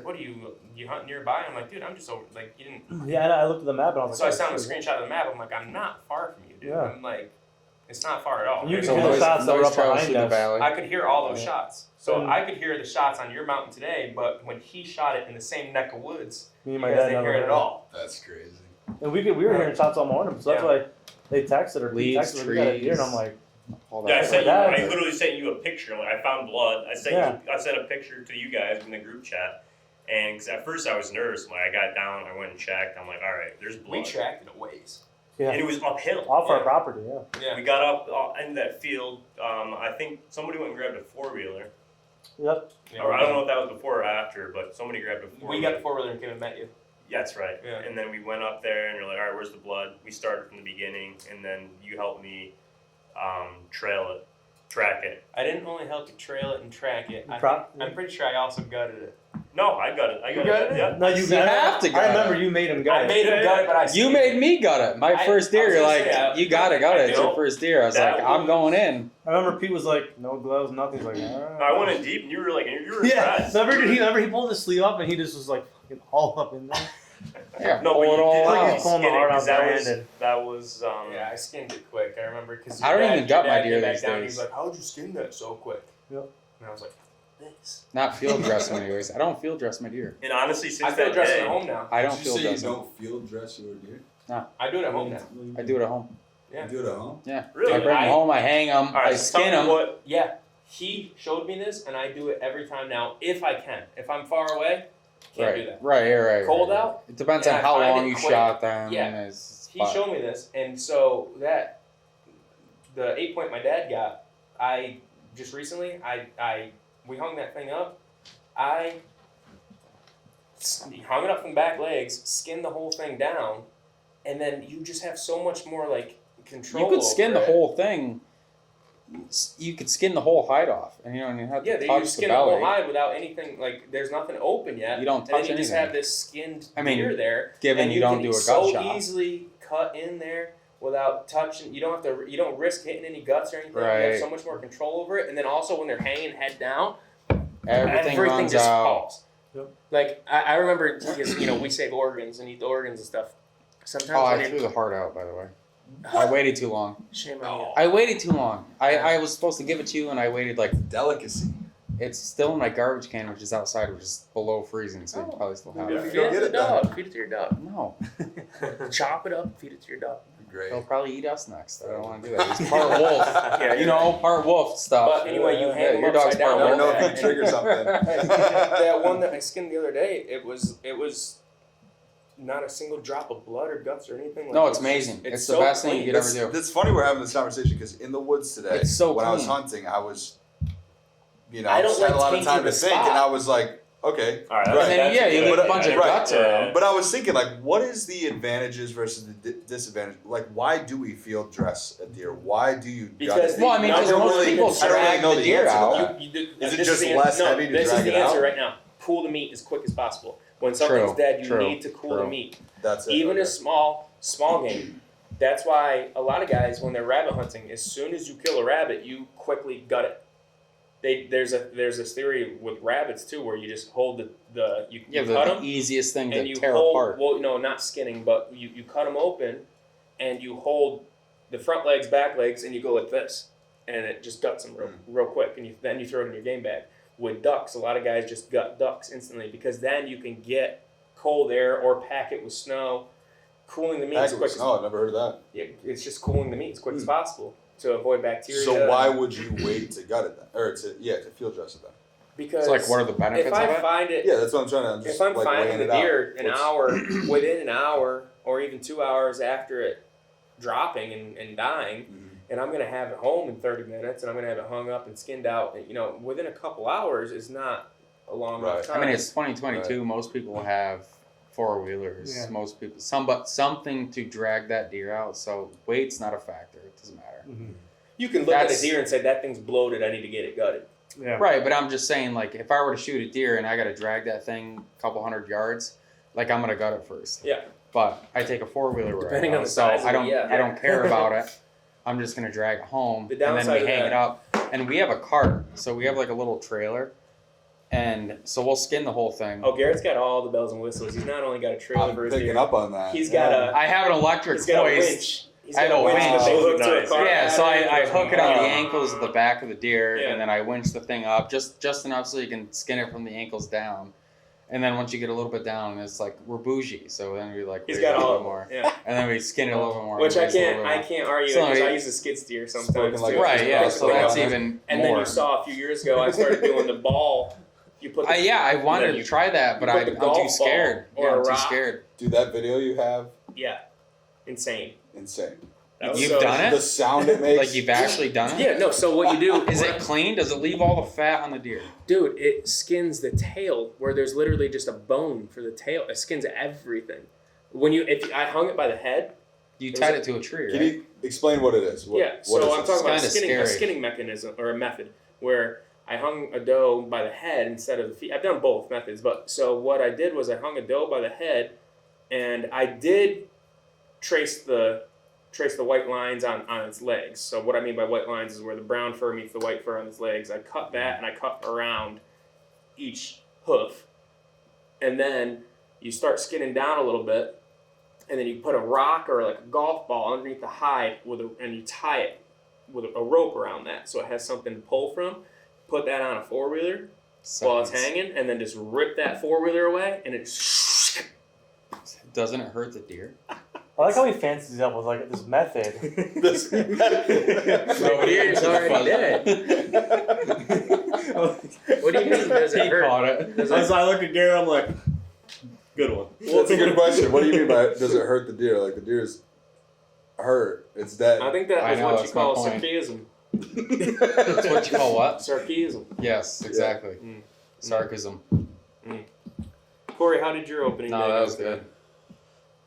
"What are you hunt nearby?" I'm like, "Dude, I'm just over like you didn't." Yeah, and I looked at the map and I was So I like, found a shit. screenshot of the map. I'm like, "I'm not far from you, dude." Yeah. I'm like, "It's not far at all." And you There's can a hear the noise- shots that were noise up travels behind through the us. valley. I could hear all those Yeah. shots. So And- I could hear the shots on your mountain today, but when he shot it in the same neck of woods, Me you and my guys dad didn't never hear it heard at all. That's crazy. And we were hearing shots all morning, so that's Yeah. why they texted or Leaves, texted us, we got a deer, and I'm trees. like, All that. Yeah, That- I literally sent you a picture. Like I found blood. I sent a picture to you guys in the group chat, and 'cause at first I was nervous. When I got down, I went and checked. I'm like, all right, there's blood. We tracked it a ways. yeah, And it was uphill. off our Yeah. property, yeah. Yeah. We got up in that field. I think somebody went and grabbed a 4-wheeler. Yep. Or I don't know if that was before or after, but somebody grabbed a 4-wheeler. We got the 4-wheeler and came and met you. Yeah, that's right. Yeah. And then we went up there and we're like, all right, where's the blood? We started from the beginning, and then you helped me track it. I didn't only help you trail it and track it. I'm pretty sure I also gutted it. No, I got it. I You got gutted it. it? Yeah. No, you have to I gut remember it. you made him gut I it. made him gut it, but I You skinned made it. me gut it. My first I deer. was You're gonna like, say, you gotta gut it. It's your know, first deer. I was that like, I'm going in. I remember Pete was like, no gloves, nothing. He's like, ah. I went in deep, and you were like, you were Yeah, impressed. remember he pulled his sleeve up and he just was like fucking all up in there. Yeah, No, pull but it you all did Like out. he's pulling the skin it, heart 'cause out that was Yeah, I skinned it quick. I remember because I don't even gut my deer back these down. days. He's like, "How'd you skin that so quick?" Yep. And I was like, "This." Not field dress my deers. I don't field dress my deer. And honestly, since I feel that dressing day, at home now. I don't Did you field say you dress them. don't field dress your deer? I do it at home now. I do it at home. Yeah. You do it at home? Yeah. Really? I bring them home. I hang them. all right, I so tell skin me them. what. Yeah, he showed me this, and I do it every time now if I can. If I'm far away, can't do that. Right. Cold out? It depends Yeah, on I how find long it you quick. shot them. Yeah. He But showed me this, and so that the 8-point my dad got, I just recently we hung that thing up. I hung it up from back legs, skinned the whole thing down, and then you just have so much more like control. you could skin over the it. whole thing. You could skin the whole hide off, and you don't even have to Yeah, touch you the skin the whole belly. hide without anything. Like there's nothing open yet. You don't and touch then you just anything. have this skinned I mean, deer there. given and you don't can do a gut so shot. easily cut in there without touching. You don't have to. You don't risk hitting any guts or anything. You Right. have so much more control over it. And then also when they're hanging head down, Everything runs just out. falls. Yep. Like I remember, because we save organs and eat the organs and stuff. Sometimes Oh, when I you- threw the heart out, by the way. I waited too long. shame on you. I waited too long. I was supposed to give it to you, and I waited like Delicacy. it's still in my garbage can, which is outside, which is below freezing, so you Oh. probably still have Yeah. it. Feed it Go to get the it then. dog. Feed it to your dog. No, Chop it up. Feed it to your dog. Great. they'll probably eat us next. I don't want to do that. He's part wolf. Yeah, You know, part wolf stuff. But anyway, you hang Yeah, them your dog's upside down. part I don't know like if that, you trigger something. that one that I skinned the other day, it was not a single drop of blood or guts or anything. Like No, it's just- amazing. It's the so best thing you clean. could ever do. That's funny we're having this conversation because in the woods today, It's so when I was clean. hunting, I was, I don't just had like a lot of tainting time to the think, spot. and I was like, okay. All right, Right. And then, yeah, you leave a bunch of guts around. But I was thinking, like, what is the advantages versus the disadvantage? Like, why do we field dress a deer? Why do you? Because Well, I mean, because I don't most really- people I don't really drag know the the deer answer to out. that. Is Is it this just the less no, heavy to this drag is the it answer out? right now. Cool the meat as quick as possible. When something's dead, you true, need to cool the true. meat. That's it. Even okay. a small game. That's why a lot of guys, when they're rabbit hunting, as soon as you kill a rabbit, you quickly gut it. There's this theory with rabbits too, where you just hold you cut The them easiest thing and to you tear hold. apart. Well, no, not skinning, but you cut them open, and you hold the front legs, back legs, and you go like this, and it just guts them real quick, and then you throw it in your game bag. With ducks, a lot of guys just gut ducks instantly because then you can get cold air or pack it with snow, cooling the meat as quick as Oh, I've never heard of that. yeah, it's just cooling the meat as quick as possible to avoid bacteria. So why would you wait to gut it then, or to field dress it then? Because It's like, what are the benefits if of I it? find it, Yeah, that's what I'm trying to. I'm just, if I'm like, finding weighing the it out. deer What's- within an hour or even 2 hours after it dropping and dying, Mhm. and I'm gonna have it home in 30 minutes, and I'm gonna have it hung up and skinned out, within a couple hours is not a long enough Right. time. I mean, it's 2022. Most people have 4-wheelers. Yeah. Most people, something to drag that deer out. So weight's not a factor. It doesn't matter. Mm-hmm. you can look at a that's- deer and say that thing's bloated. I need to get it gutted. Yeah. Right, but I'm just saying, like, if I were to shoot a deer and I got to drag that thing a couple hundred yards, like, I'm gonna gut it first. Yeah. but I take a 4-wheeler where Depending I on go, the so size of I it, don't yeah. I don't care about it. I'm just gonna drag it home, The and then downside we of hang that- it up. And we have a cart, so we have like a little trailer, and so we'll skin the whole thing. Oh, Garrett's got all the bells and whistles. He's not only got a trailer I'm for his picking deer. up on that. He's got a I have an electric he's got a hoist. winch. He's I got know, a winch wow. that they hook to a Nice. car. Yeah, so I hook it on the Oh. ankles of the back of the deer, Yeah. and then I winch the thing up just enough so you can skin it from the ankles down. And then once you get a little bit down, it's like we're bougie, so then we like He's raise got it a all little of more, them. Yeah. and then we skin it a little bit more. Which I raise it a can't little bit more. argue So because I it- use a skid steer Spoken sometimes. like too. a- Right, yeah. Just So pick that's up. even And more. then you saw a few years ago I started doing the ball. You put the, Yeah, I wanted you to try that, but put I'm the golf too ball scared. or Yeah, a I'm too rock. scared. Dude, that video you have, yeah, insane. insane. That was You've so- done The it? sound it makes. Like you've actually done it? Yeah, no. So what you do Is it clean? Does it leave all the fat on the deer? dude? It skins the tail where there's literally just a bone for the tail. It skins everything. When if I hung it by the head. You It tied was it to a tree, Can right? you explain what it is? What, Yeah, what so is I'm this? talking about Kinda a scary. skinning mechanism or a method where I hung a doe by the head instead of the feet. I've done both methods, but so what I did was I hung a doe by the head, and I did trace the white lines on its legs. So what I mean by white lines is where the brown fur meets the white fur on its legs. I cut that and I cut around each hoof, and then you start skinning down a little bit. And then you put a rock or like a golf ball underneath the hide and you tie it with a rope around that so it has something to pull from. Put that on a 4-wheeler while it's hanging, and then just rip that 4-wheeler away, and it. Doesn't it hurt the deer? I like how he fancies it up with like this method. This- Nobody It's already dead. What do you mean? Does it He hurt? caught it. Does As it I look at Gary, I'm like, good one. That's a good question. What do you mean by does it hurt the deer? Like the deer's hurt. It's dead. I think that I was know, what you that's my call point. sarcasm. That's what you call what? Sarcasm. Yes, exactly. Mm. Sarcasm. Corey, how did your opening No, day that go? was good.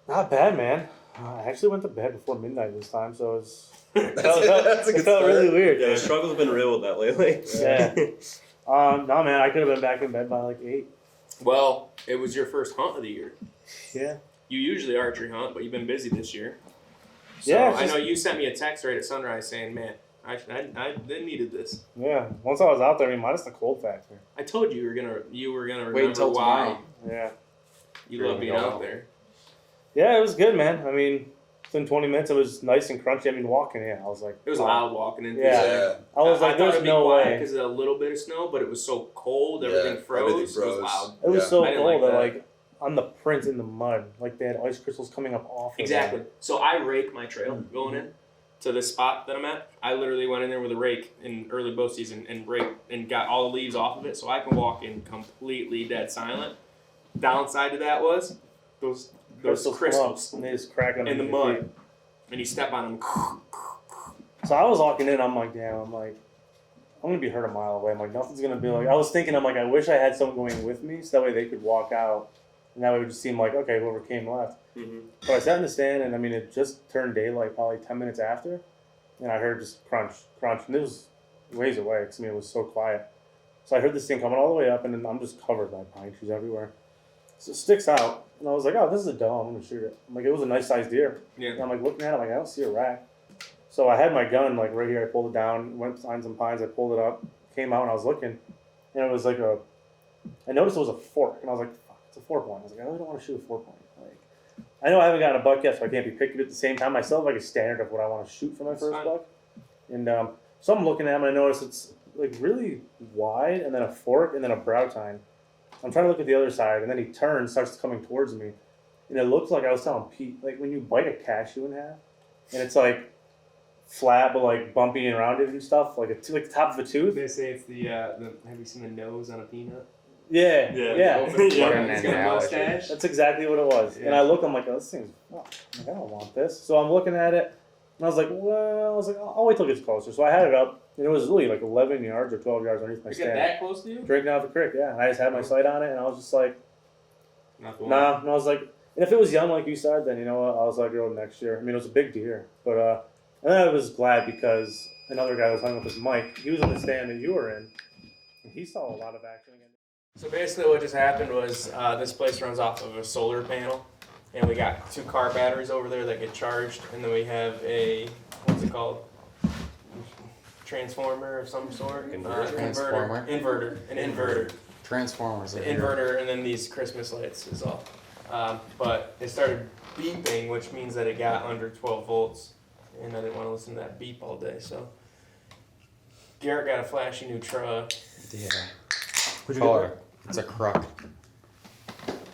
Not bad, man. I actually went to bed before midnight this time, so it was. That's a It good felt start. really weird. Yeah, the struggle's been real with that lately. Yeah. No, man, I could have been back in bed by like 8. Well, it was your first hunt of the year. Yeah. You usually archery hunt, but you've been busy this year. So Yeah, I just- know you sent me a text right at sunrise saying, "Man, I needed this." Yeah. Once I was out there, I mean, minus the cold factor. I told you you were gonna remember Wait until why tomorrow. Yeah. you love being Go. out there. Yeah, it was good, man. I mean, within 20 minutes, it was nice and crunchy. I mean, walking in, I was like, It was wow. loud walking into Yeah. there. I was I like, thought there's it'd be no quiet way. because of a little bit of snow, but it was so cold, Yeah, everything froze. everything It froze. was loud. It was Yeah. so I didn't cold like that, that. like, on the prints in the mud, like, they had ice crystals coming up off of Exactly. them. So I rake my trail going in to this spot that I'm at. I literally went in there with a rake in early bow season and raked and got all the leaves off of it, so I can walk in completely dead silent. Downside to that was those Crystals come crystals up, and they just crack in the underneath your mud, feet. and you step on them. So I was walking in, I'm like, damn, I'm gonna be hurt a mile away. I'm like, nothing's gonna be like. I was thinking, I'm like, I wish I had someone going with me, so that way they could walk out, and that way it would just seem like, okay, whoever came left. Mm-hmm. But I sat in the stand, and I mean, it just turned daylight probably 10 minutes after, and I heard just crunch, crunch, and it was ways away because I mean it was so quiet. So I heard this thing coming all the way up, and then I'm just covered by pine trees everywhere. So it sticks out, and I was like, oh, this is a doe. I'm gonna shoot it. I'm like, it was a nice sized deer. Yeah. And I'm like looking at it, like I don't see a rack. So I had my gun like right here. I pulled it down, went behind some pines. I pulled it up, came out, and I was looking, and it was like I noticed it was a fork, and I was like, fuck, it's a 4-point. I was like, I really don't want to shoot a 4-point. Like, I know I haven't gotten a buck yet, so I can't be picky. At the same time, I still have like a standard of what I want to shoot for my first fine. buck. And so I'm looking at him, and I notice it's like really wide, and then a fork, and then a brow tine. I'm trying to look at the other side, and then he turns, starts coming towards me, and it looks like I was telling Pete, like when you bite a cashew in half, and it's like flat but like bumpy and rounded and stuff, like like the top of a tooth. They say it's the have you seen the nose on a peanut? Yeah, Yeah. yeah. Open Yeah. fork, He's got a Analogy. mustache. That's exactly what it was. And Yeah. I look, I'm like, oh, this thing's, oh, I'm like, I don't want this. So I'm looking at it, and I was like, I'll wait till it gets closer. So I had it up, and it was really like 11 yards or 12 yards underneath my You get stand. that close to you? Drinking out of the creek, yeah. And I just had my sight on it, and I was just like, Not the one. nah. And I was like, and if it was young, like you said, then you know what? I was like, oh, next year. I mean, it was a big deer. But, and then I was glad because another guy was hung up with Mike. He was in the stand that you were in, and he saw a lot of action again. So basically what just happened was this place runs off of a solar panel, and we got 2 car batteries over there that get charged, and then we have a, what's it called? Transformer of some sort. Transformer. An inverter. Transformers are The here. inverter, and then these Christmas lights is all. But it started beeping, which means that it got under 12 volts, and I didn't want to listen to that beep all day. So Garrett got a flashy new truck. Yeah. What'd you Color. It's a crook.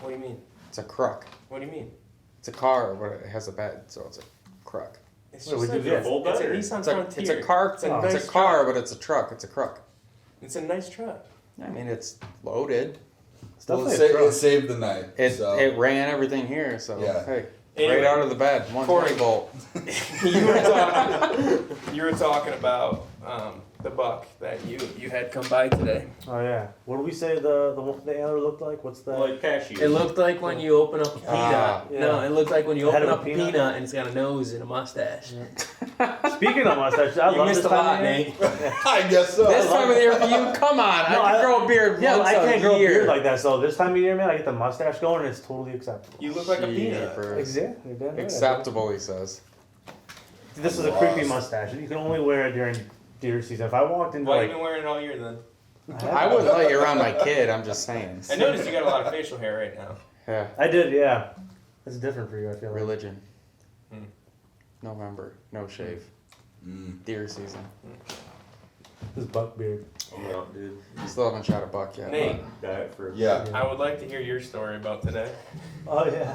What do you mean? It's a crook. What do you mean? It's a car, but it has a bed, so it's a crook. It's Wait, just we like did it's, a full it's a battery? Nissan It's a Frontier. car. It's a Oh. nice It's a car, truck. but it's a truck. It's a crook. It's a nice truck. I mean, it's loaded. It's Well, definitely a truck. it saved the night. It so. it ran everything here, so Yeah. hey, Anyway, right out of the bed, 120 volt. you were talking about the buck that you had come by today. Oh yeah. What do we say the antler looked like? What's that? Like cashew. It looked like when you open up a peanut. yeah. No, it looked like when you The head open of a up a peanut? peanut and it's got a nose and a mustache. Speaking of mustache, I You love missed this a time lot, of year. Nate. I guess so. This time of the year for you, come on! No, I can grow a beard Yeah, once I can't a grow a year. beard like that. So this time of year, man, I get the mustache going, and it's totally acceptable. You look like a peanut. Jeepers. Exactly. You're damn right I do. Acceptable, he says. This is a creepy mustache. You can only wear it during deer season. If I walked into Why like, you been wearing it all year then? I wouldn't let you around my kid. I'm just saying. I noticed you got a lot of facial hair right now. Yeah, I did, yeah. It's different for you. I feel like. religion. Hmm. November, no shave. Mm. Deer season. This buck beard. I'm out, dude. Still haven't shot a buck yet. Nate, Diet for Yeah. I would like to hear your story about today. Oh yeah.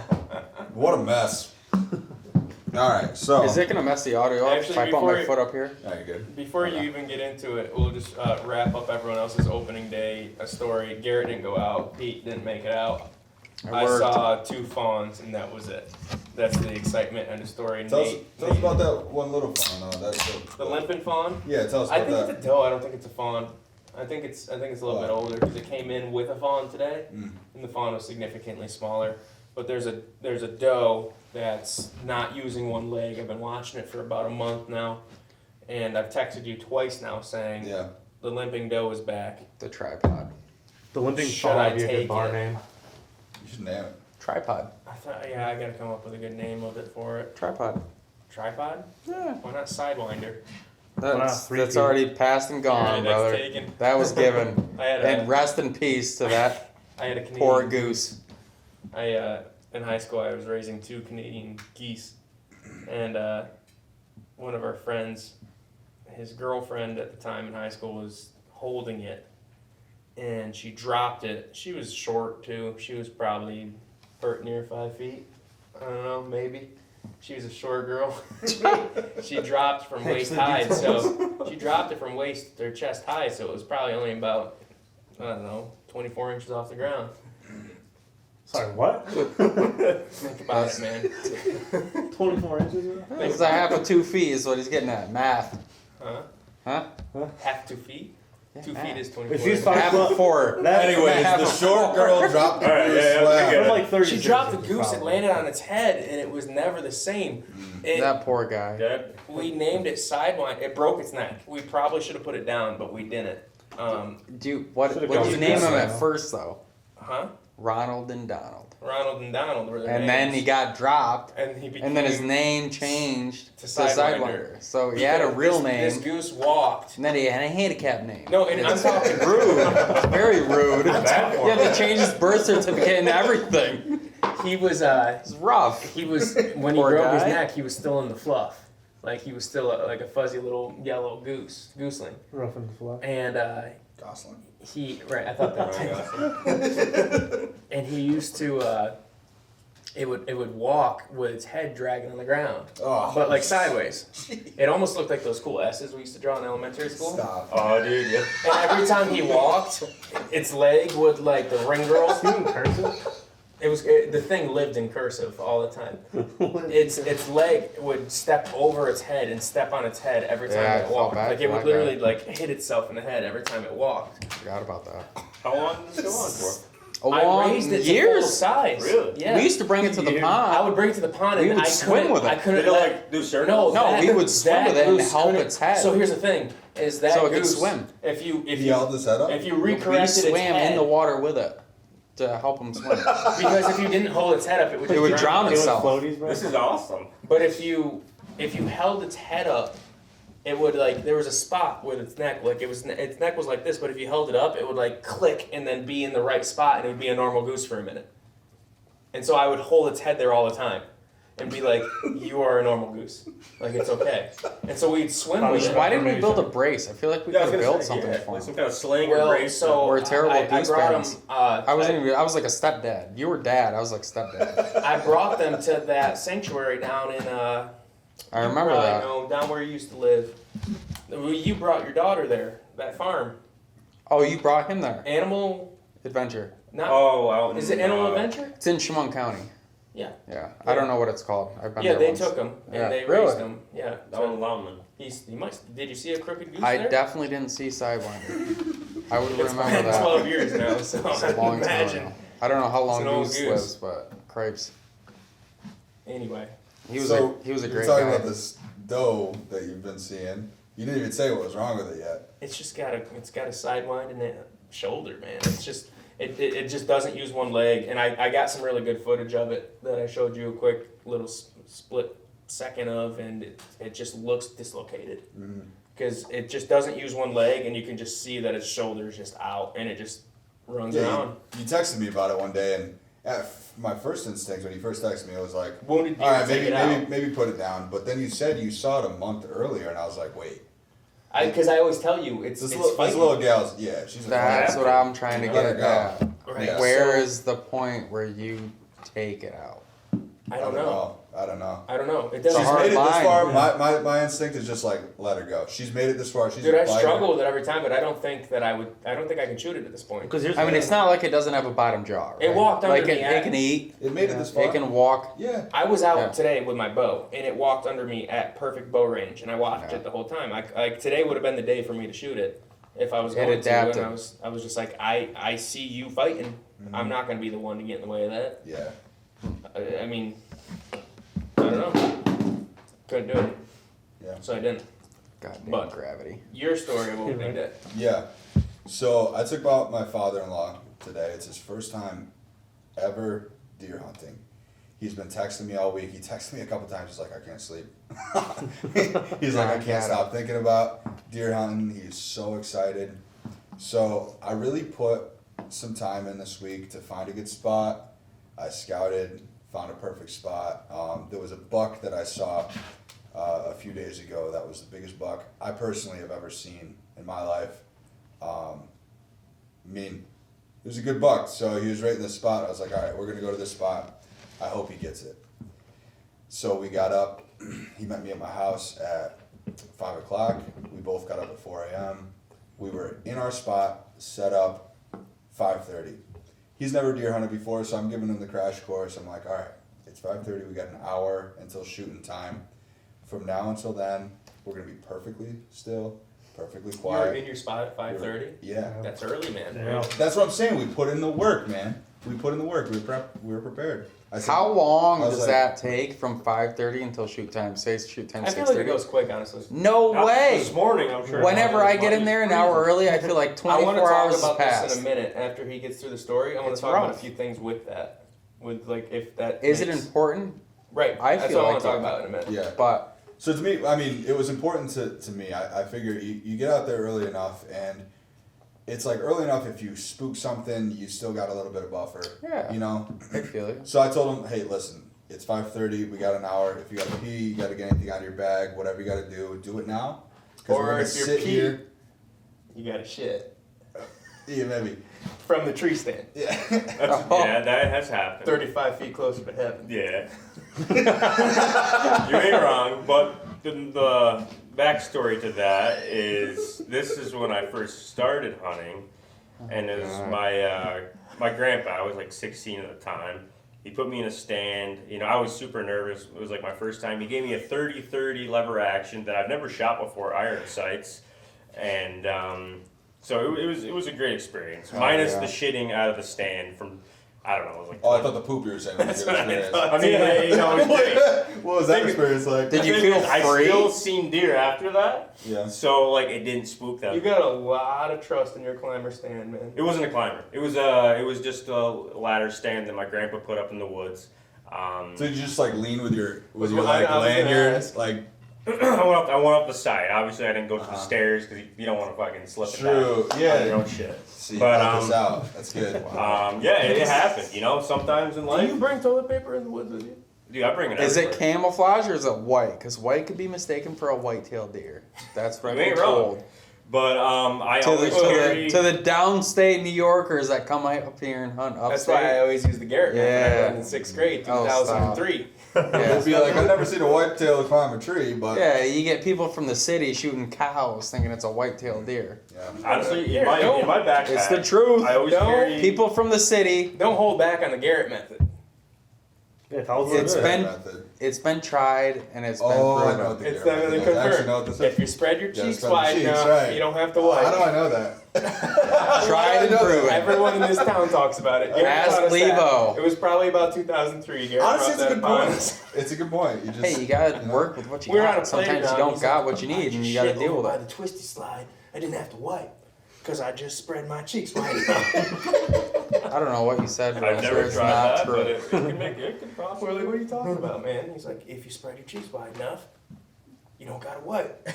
What a mess. All right. So. Is it gonna mess the audio up Actually, if I put before my you- foot up here? No, you're good. Before you even get into it, we'll just wrap up everyone else's opening day a story. Garrett didn't go out. Pete didn't make it out. I worked. saw 2 fawns, and that was it. That's the excitement and the story. Tell us Nate, about that one little fawn. That's the limping fawn. Yeah, tell us I about think that. it's a doe. I don't think it's a fawn. I think it's a little bit older because it came in with a fawn today, Mm. and the fawn was significantly smaller. But there's a doe that's not using one leg. I've been watching it for about a month now, and I've texted you twice now saying Yeah. the limping doe is back. The tripod. The limping Should fawn I might be a take good bar it? name. You should name it. Tripod. I thought, yeah, I gotta come up with a good name of it for it. Tripod. Tripod? Yeah. Why not sidewinder? That's three that's feet. already past and gone, Alright, that's brother. taken. That was given. I had And a, rest in peace to that I had a Canadian poor goose. In high school, I was raising 2 Canadian geese, and one of our friends, his girlfriend at the time in high school, was holding it, and she dropped it. She was short too. She was probably near 5 feet. I don't know, maybe. She was a short girl. She dropped from waist high, so she dropped it from waist or chest high, so it was probably only about, I don't know, 24 inches off the ground. Sorry, what? Think about it, man. 24 inches? It's a half of 2 feet is what he's getting at. Math. Huh? Huh? Half 2 feet? Yeah, 2 math. feet is 24 If she's inches. five Half foot- of 4. Anyways, half the of short girl dropped the All right, goose yeah, slab. yeah. I'm like 30. She dropped the goose, it landed on its head, and it was never the same. It, That poor guy. Dad? we named it Sidewinder. It broke its neck. We probably should have put it down, but we didn't. What Should've did gone you with name him Gus. at first though? Huh? Ronald and Donald. Ronald and Donald were their And then names. he got dropped, And he became and then his name changed to to Sidewinder. Sidewinder. So he had a real name, This goose walked. and then he had a handicap name. No, and I'm talking Rude. Very rude. Bad Yeah, they changed his birth certificate and everything. He was It's rough. when he Poor broke his guy. neck, he was still in the fluff. Like he was still like a fuzzy little yellow gooseling. Rough and fluff. And Gosling. I thought that too. And he used to it would walk with its head dragging on the ground, Oh. but like sideways. It almost looked like those cool S's we used to draw in elementary school. Stop. Oh, dude, yeah. And every time he walked, its leg would, like the ring girls. You mean cursive? The thing lived in cursive all the time. Its leg would step over its head and step on its head every time Yeah, I it felt walked. bad Like for it would that literally guy. like hit itself in the head every time it walked. Forgot about that. How long did this go on for? A long I raised it to full years. size. Really? Yeah. We used to bring it to the Years. pond. I would bring it to the pond We and would I swim couldn't. with it. I Did couldn't it let. like do circles? No, No, that- we would swim that with it and goose help couldn't- its head. So here's the thing: is that So it could goose, swim. If you He held his head up? if you We recorrected its swam head, in the water with it. to help him swim. Because if you didn't hold its head up, it would It would drown It was itself. floaties, bro. This is awesome. But if you held its head up, it would like there was a spot with its neck, like its neck was like this, but if you held it up, it would like click and then be in the right spot, and it would be a normal goose for a minute. And so I would hold its head there all the time, and be like, "You are a normal goose, like it's okay." And so we'd swim with it. Why didn't we build a brace? I feel like we could have built something for like him. some kind of sling or Well, brace. so We're terrible I goose brought parents. them. I was like a stepdad. You were dad. I was like stepdad. I brought them to that sanctuary down in. I remember you probably that. know, down where you used to live. You brought your daughter there. That farm. Oh, you brought him there. Animal. Adventure. Not. Oh, out Is in, it Animal Adventure? It's in Chemung County. Yeah. Yeah. I don't know what it's called. I've been Yeah, there they once. took him and Yeah. they Really? raised him. Yeah. Down in Longman. You must. Did you see a crooked goose I there? definitely didn't see Sidewinder. I would It's remember been that. 12 years now, so It's I a long can time imagine. ago. I don't know how long an old Goose goose. lives, but crepes. Anyway, He was So, a you're great talking guy. about this doe that you've been seeing. You didn't even say what was wrong with it yet. it's just got a sidewind and a shoulder, man. It's just it just doesn't use one leg, and I got some really good footage of it that I showed you a quick little split second of, and it just looks dislocated because it just doesn't use one leg, and you can just see that its shoulder is just out, and it just runs around. You texted me about it one day, and my first instinct when you first texted me, it was like, Wounded deer, all right, take it out. maybe put it down. But then you said you saw it a month earlier, and I was like, wait. Because I always tell you it's This fighting. little gal's, yeah, she's a That's fighter. what I'm trying to Let her get go. at. Right. Yeah. Where So, is the point where you take it out? I don't know. I don't know. I don't know. It It's a doesn't. hard Made it this line. far. My instinct is just like let her go. She's made it this far. She's Dude, a I fighter. struggle with it every time, but I don't think that I would. I don't think I can shoot it at this point. Because here's I mean, the it's not like it doesn't have a bottom jaw. Right? It walked under like me. it can eat. It made it this far. It can walk. Yeah. I was out Yeah. today with my bow, and it walked under me at perfect bow range, and I watched Yeah. it the whole time. Like today would have been the day for me to shoot it if I was It going adapted. to. And I was just like, I see you fighting. I'm not going to be the one to get in the way of that. Yeah. I mean, I don't know. Couldn't do it. Yeah. So I didn't. Goddamn But- gravity. Your story of opening day. Yeah. So I took out my father-in-law today. It's his first time ever deer hunting. He's been texting me all week. He texted me a couple times. He's like, I can't sleep. He's like, I can't stop thinking about deer hunting. He's so excited. So I really put some time in this week to find a good spot. I scouted, found a perfect spot. There was a buck that I saw a few days ago that was the biggest buck I personally have ever seen in my life. I mean, it was a good buck, so he was right in the spot. I was like, all right, we're going to go to this spot. I hope he gets it. So we got up. He met me at my house at 5 o'clock. We both got up at 4 a.m. We were in our spot, set up, 5:30. He's never deer hunted before, so I'm giving him the crash course. I'm like, all right, it's 5:30. We got an hour until shooting time. From now until then, we're going to be perfectly still, perfectly You're quiet. in your spot at 5:30. Yeah. That's early, man. Yeah. That's what I'm saying. We put in the work, man. We put in the work. We were prepared. I said, How long I was does like- that take from 5:30 until shoot time? Say shoot time I feel like it 6:30. goes quick, honestly. No Not way. This morning, I'm sure. Whenever I get in there an hour early, I feel like I want to 24 talk hours has about this passed. in a minute after he gets through the story. I want It's to talk about a rough. few things with that. With like if that Is it makes- important? right? I That's feel what I want like to talk it. about in a minute. Yeah. But So to me, I mean, it was important to me. I figure you get out there early enough, and it's like early enough if you spook something, you still got a little bit of buffer. Yeah. You know? I feel it. So I told him, hey, listen, it's 5:30. We got an hour. If you got to pee, you got to get anything out of your bag, whatever you got to do it now. 'Cause we're Or gonna if you're sit pee- here. You got a shit Yeah, maybe. from the tree stand, Yeah. Yeah, that has happened. 35 feet closer to heaven. Yeah. You ain't wrong, but the backstory to that is this is when I first started hunting, and it was my grandpa. I was like 16 at the time. He put me in a stand. You know, I was super nervous. It was like my first time. He gave me a 30-30 lever action that I've never shot before, iron sights, and so it was a great experience. Oh, Minus yeah. the shitting out of the stand from I don't know. It was like Oh, I thought the poop you were saying was That's a good what I experience. thought. I mean, you know, it's great. What was that experience like? Did you The thing feel is, I free? still seen deer after that, Yeah. so like it didn't spook them. You got a lot of trust in your climber stand, man. It wasn't a climber. It was just a ladder stand that my grandpa put up in the woods. So did you just like lean with your I was like gonna lanyard, ask. like I went up the side. Obviously, I didn't go to the Uh-huh. stairs because you don't want to fucking slip True, and die yeah. on your own shit. see, But, help us out. That's good. Yeah, it happened. You know, sometimes in Do life, you bring toilet paper in the woods with you? dude, I bring it. Is it everywhere. camouflage or is it white? Because white could be mistaken for a white-tailed deer. That's what You I've been ain't wrong. told. But I To always the, carry. to the downstate New Yorkers that come out up here and hunt upstate. That's why I always use the Garrett method. I Yeah. learned in 6th grade, Oh, 2003. Yeah. It'd be like I've never seen a white-tailed climb a tree, but Yeah, you get people from the city shooting cows thinking it's a white-tailed deer. yeah. Honestly, Here, in my backpack, It's the truth. I always No. carry. People from the city, Don't hold back on the Garrett method. Yeah, tell us It's what it is. been- Method. it's been tried and it's been Oh, I proven. know what the It's Garrett not method really is. I actually confirmed. know what this If is. you spread your Yeah, cheeks spread the wide cheeks, enough, right. you don't have to How do wipe. I know that? Tried and proven. Everyone in this town talks about it. Garrett Ask taught us that. Levo. It was probably about 2003. Garrett Honestly, it's brought a that good upon point. us. It's a good point. You just Hey, you gotta you know. work with what you We were on got. a Sometimes you playground, don't he's got like, what you "I need just and you gotta shit deal over with by it. the twisty slide. I didn't have to wipe because I just spread my cheeks wide enough. I don't know what you said, but I've I'm never sure it's tried not that, true. but it can make it can We're possibly. like, what are you talking about, man? He's like, if you spread your cheeks wide enough, you don't gotta wipe.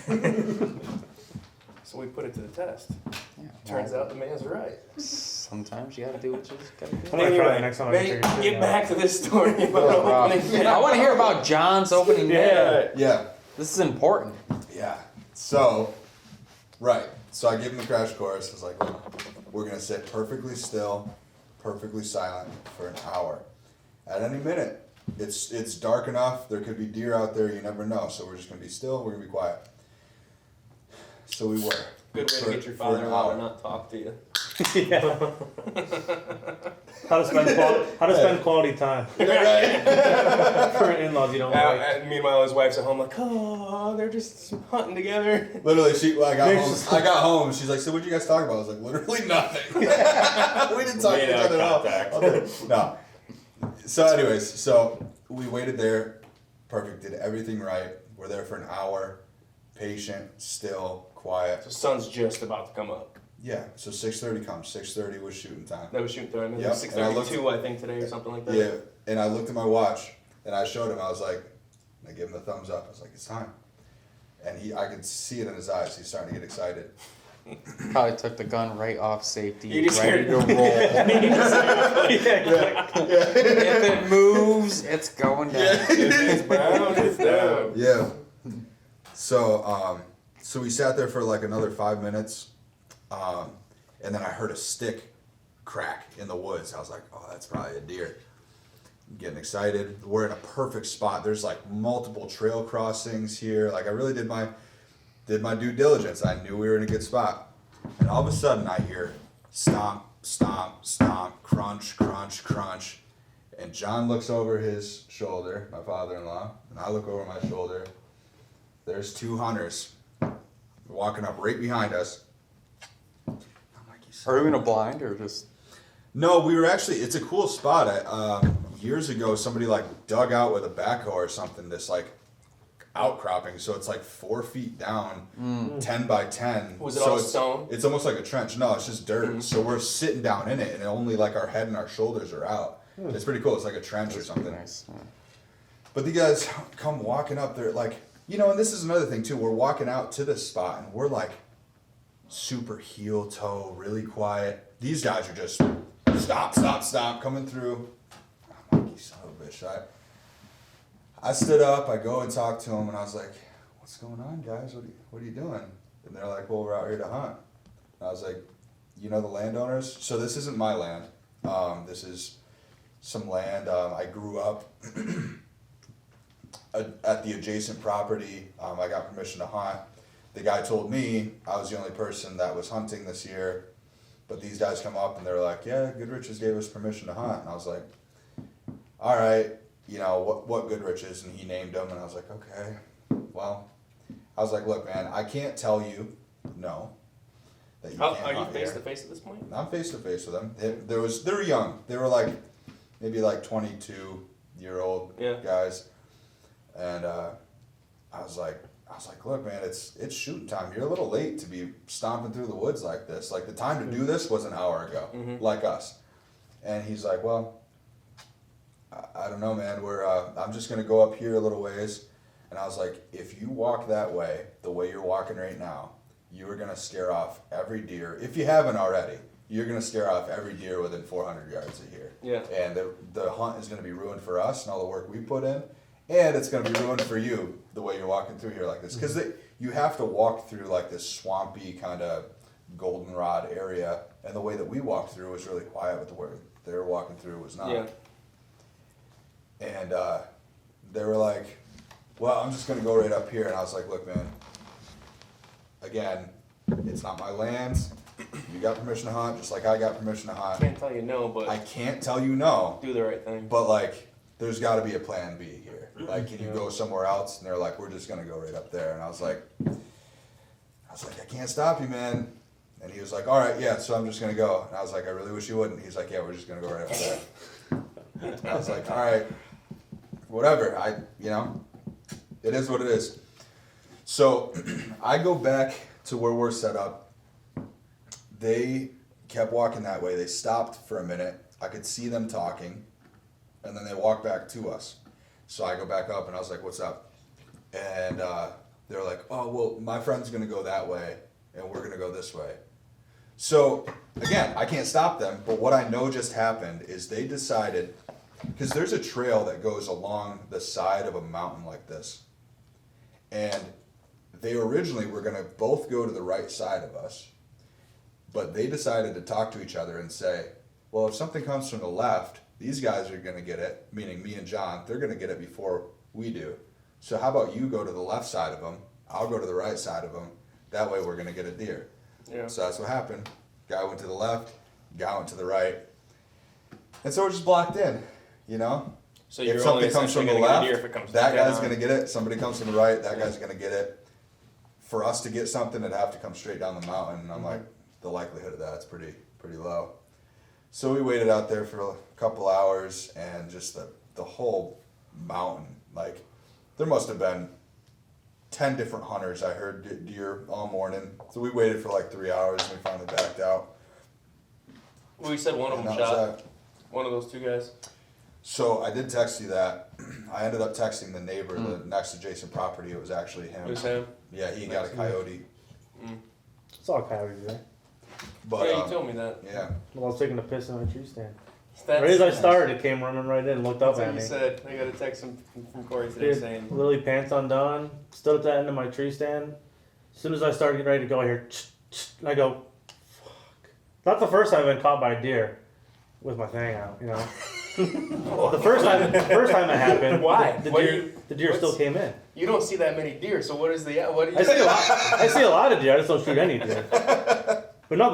So we put it to the test. Yeah, Turns well, out the man's right. sometimes you gotta do what you just gotta I'm do. gonna try it next time I Mate, take a shit. get back to this story about Wow. opening day. I want to hear about John's opening day. Yeah. This is important. Yeah. So, right. So I give him the crash course. I was like, look, we're gonna sit perfectly still, perfectly silent for an hour. At any minute, it's dark enough. There could be deer out there. You never know. So we're just gonna be still. We're gonna be quiet. So we were. Good way to For- get your for an father-in-law hour. to not talk to you. Yeah. How to spend quality time Right. for in-laws you don't like. And meanwhile, his wife's at home like, oh, they're just hunting together. Literally, I got home. She's like, "So what did you guys talk about?" I was like, "Literally nothing. We didn't talk to Made each eye other at all." contact. Okay. No. So, anyways, so we waited there. Perfect. Did everything right. We're there for an hour. Patient, still, quiet. The sun's just about to come up. Yeah. So 6:30 comes. 6:30 was shooting time. That was shooting time. It Yep, was and I looked- 6:32, I think, today or something like that. Yeah. And I looked at my watch and I showed him. I was like, I gave him the thumbs up. I was like, "It's time." And I could see it in his eyes. He's starting to get excited. Probably took the gun right off safety, You just ready heard- to roll. Yeah, If it moves, it's going down. If it's brown, it's down. Yeah. So, so we sat there for like another 5 minutes, and then I heard a stick crack in the woods. I was like, "Oh, that's probably a deer." I'm getting excited. We're in a perfect spot. There's like multiple trail crossings here. Like I really did my due diligence. I knew we were in a good spot. And all of a sudden, I hear stomp, stomp, stomp, crunch, crunch, crunch. And John looks over his shoulder, my father-in-law, and I look over my shoulder. There's two hunters walking up right behind us. I'm like, "You son Are of we a-" in a blind or just? No, we were actually, it's a cool spot. Years ago, somebody like dug out with a backhoe or something, this like outcropping. So it's like 4 feet down, 10 by 10. Was it so all it's, stone? It's almost like a trench. No, it's just dirt. So we're sitting down in it and only like our head and our shoulders are out. It's pretty cool. It's like a trench or something. Nice. But the guys come walking up there, like, you know, and this is another thing too. We're walking out to this spot and we're like super heel toe, really quiet. These guys are just stop, stop, stop, coming through. I'm like, "You son of a bitch." I stood up, I go and talk to them, and I was like, "What's going on, guys? What are you doing?" And they're like, "Well, we're out here to hunt." And I was like, "You know the landowners?" So this isn't my land. This is some land. I grew up at the adjacent property. I got permission to hunt. The guy told me I was the only person that was hunting this year, but these guys come up and they're like, "Yeah, Goodrich's gave us permission to hunt." And I was like, "All right, you know, what Goodrich's?" And he named them, and I was like, "Okay, well," I was like, "Look, man, I can't tell you no, that you can't Are you hunt face here." to face at this point? I'm face to face with them. They were young. They were like maybe like 22-year-old Yeah. guys, and I was like, look, man, it's shooting time. You're a little late to be stomping through the woods like this. Like the time to do this was an hour ago, like us. And he's like, well, I don't know, man. I'm just gonna go up here a little ways. And I was like, if you walk that way, the way you're walking right now, you are gonna scare off every deer. If you haven't already, you're gonna scare off every deer within 400 yards of here. Yeah. And the hunt is gonna be ruined for us and all the work we put in, and it's gonna be ruined for you the way you're walking through here like this, because you have to walk through like this swampy kind of goldenrod area, and the way that we walked through was really quiet, but the way they were walking through was not. Yeah. And they were like, well, I'm just gonna go right up here. And I was like, look, man, again, it's not my lands. You got permission to hunt, just like I got permission to hunt. Can't tell you no, but I can't tell you no, do the right thing. but like, there's gotta be a plan B here. Like, can you go somewhere else? And they're like, we're just gonna go right up there. And I was like, I can't stop you, man. And he was like, all right, yeah, so I'm just gonna go. And I was like, I really wish you wouldn't. He's like, yeah, we're just gonna go right up there. And I was like, all right, whatever. It is what it is. So I go back to where we're set up. They kept walking that way. They stopped for a minute. I could see them talking, and then they walked back to us. So I go back up, and I was like, what's up? And they're like, oh, well, my friend's going to go that way, and we're going to go this way. So, again, I can't stop them, but what I know just happened is they decided, because there's a trail that goes along the side of a mountain like this, and they originally were going to both go to the right side of us, but they decided to talk to each other and say, well, if something comes from the left, these guys are going to get it, meaning me and John, they're going to get it before we do. So how about you go to the left side of them, I'll go to the right side of them, that way we're going to get a deer. Yeah. So that's what happened. Guy went to the left, guy went to the right. And so we're just blocked in, you know? So If you're something only comes from essentially the gonna get a left, deer if it comes that down. guy's going to get it. Somebody comes from the right, that guy's going to get it. For us to get something, it'd have to come straight down the mountain. And I'm like, the likelihood of that's pretty low. So we waited out there for a couple hours, and just the whole mountain, like, there must have been 10 different hunters. I heard deer all morning. So we waited for like 3 hours, and we finally backed out. Well, you said one of And them that was shot. that. One of those two guys. So I did text you that. I ended up texting the neighbor, the next adjacent property. It was actually him. It was him. Yeah, he got a coyote. Saw a coyote there. But Yeah, you told me that. yeah, Well, I was taking a piss on a tree stand. That's, Right as I started, it came running right in and looked up That's what at you me. said. I got a text from Corey today Dude, saying, literally pants undone, stood at the end of my tree stand. As soon as I started getting ready to go, I hear, and I go, fuck. Not the first time I've been caught by a deer with my thing out, you know. the first time it happened, Why? The What do deer, you- the deer what's- still came in. you don't see that many deer, so what is the, what do you I see a lot of deer. I just don't shoot any deer. But no,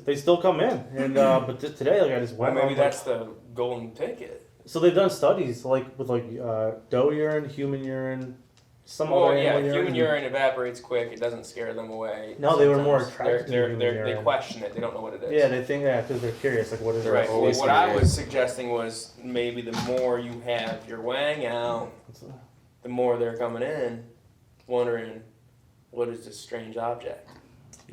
they still come in. And but just today, like I just Well, went. maybe on, that's the golden ticket. So they've done studies like with doe urine, human urine, some Well, other yeah, animal human urine evaporates quick. It doesn't scare them away. No, they were more Sometimes attracted to human They urine. question it. They don't know what it is. Yeah, they think because they're curious. Like, what is Right. it? Well, always what I curious. was suggesting was maybe the more you have your wang out, the more they're coming in, wondering what is this strange object,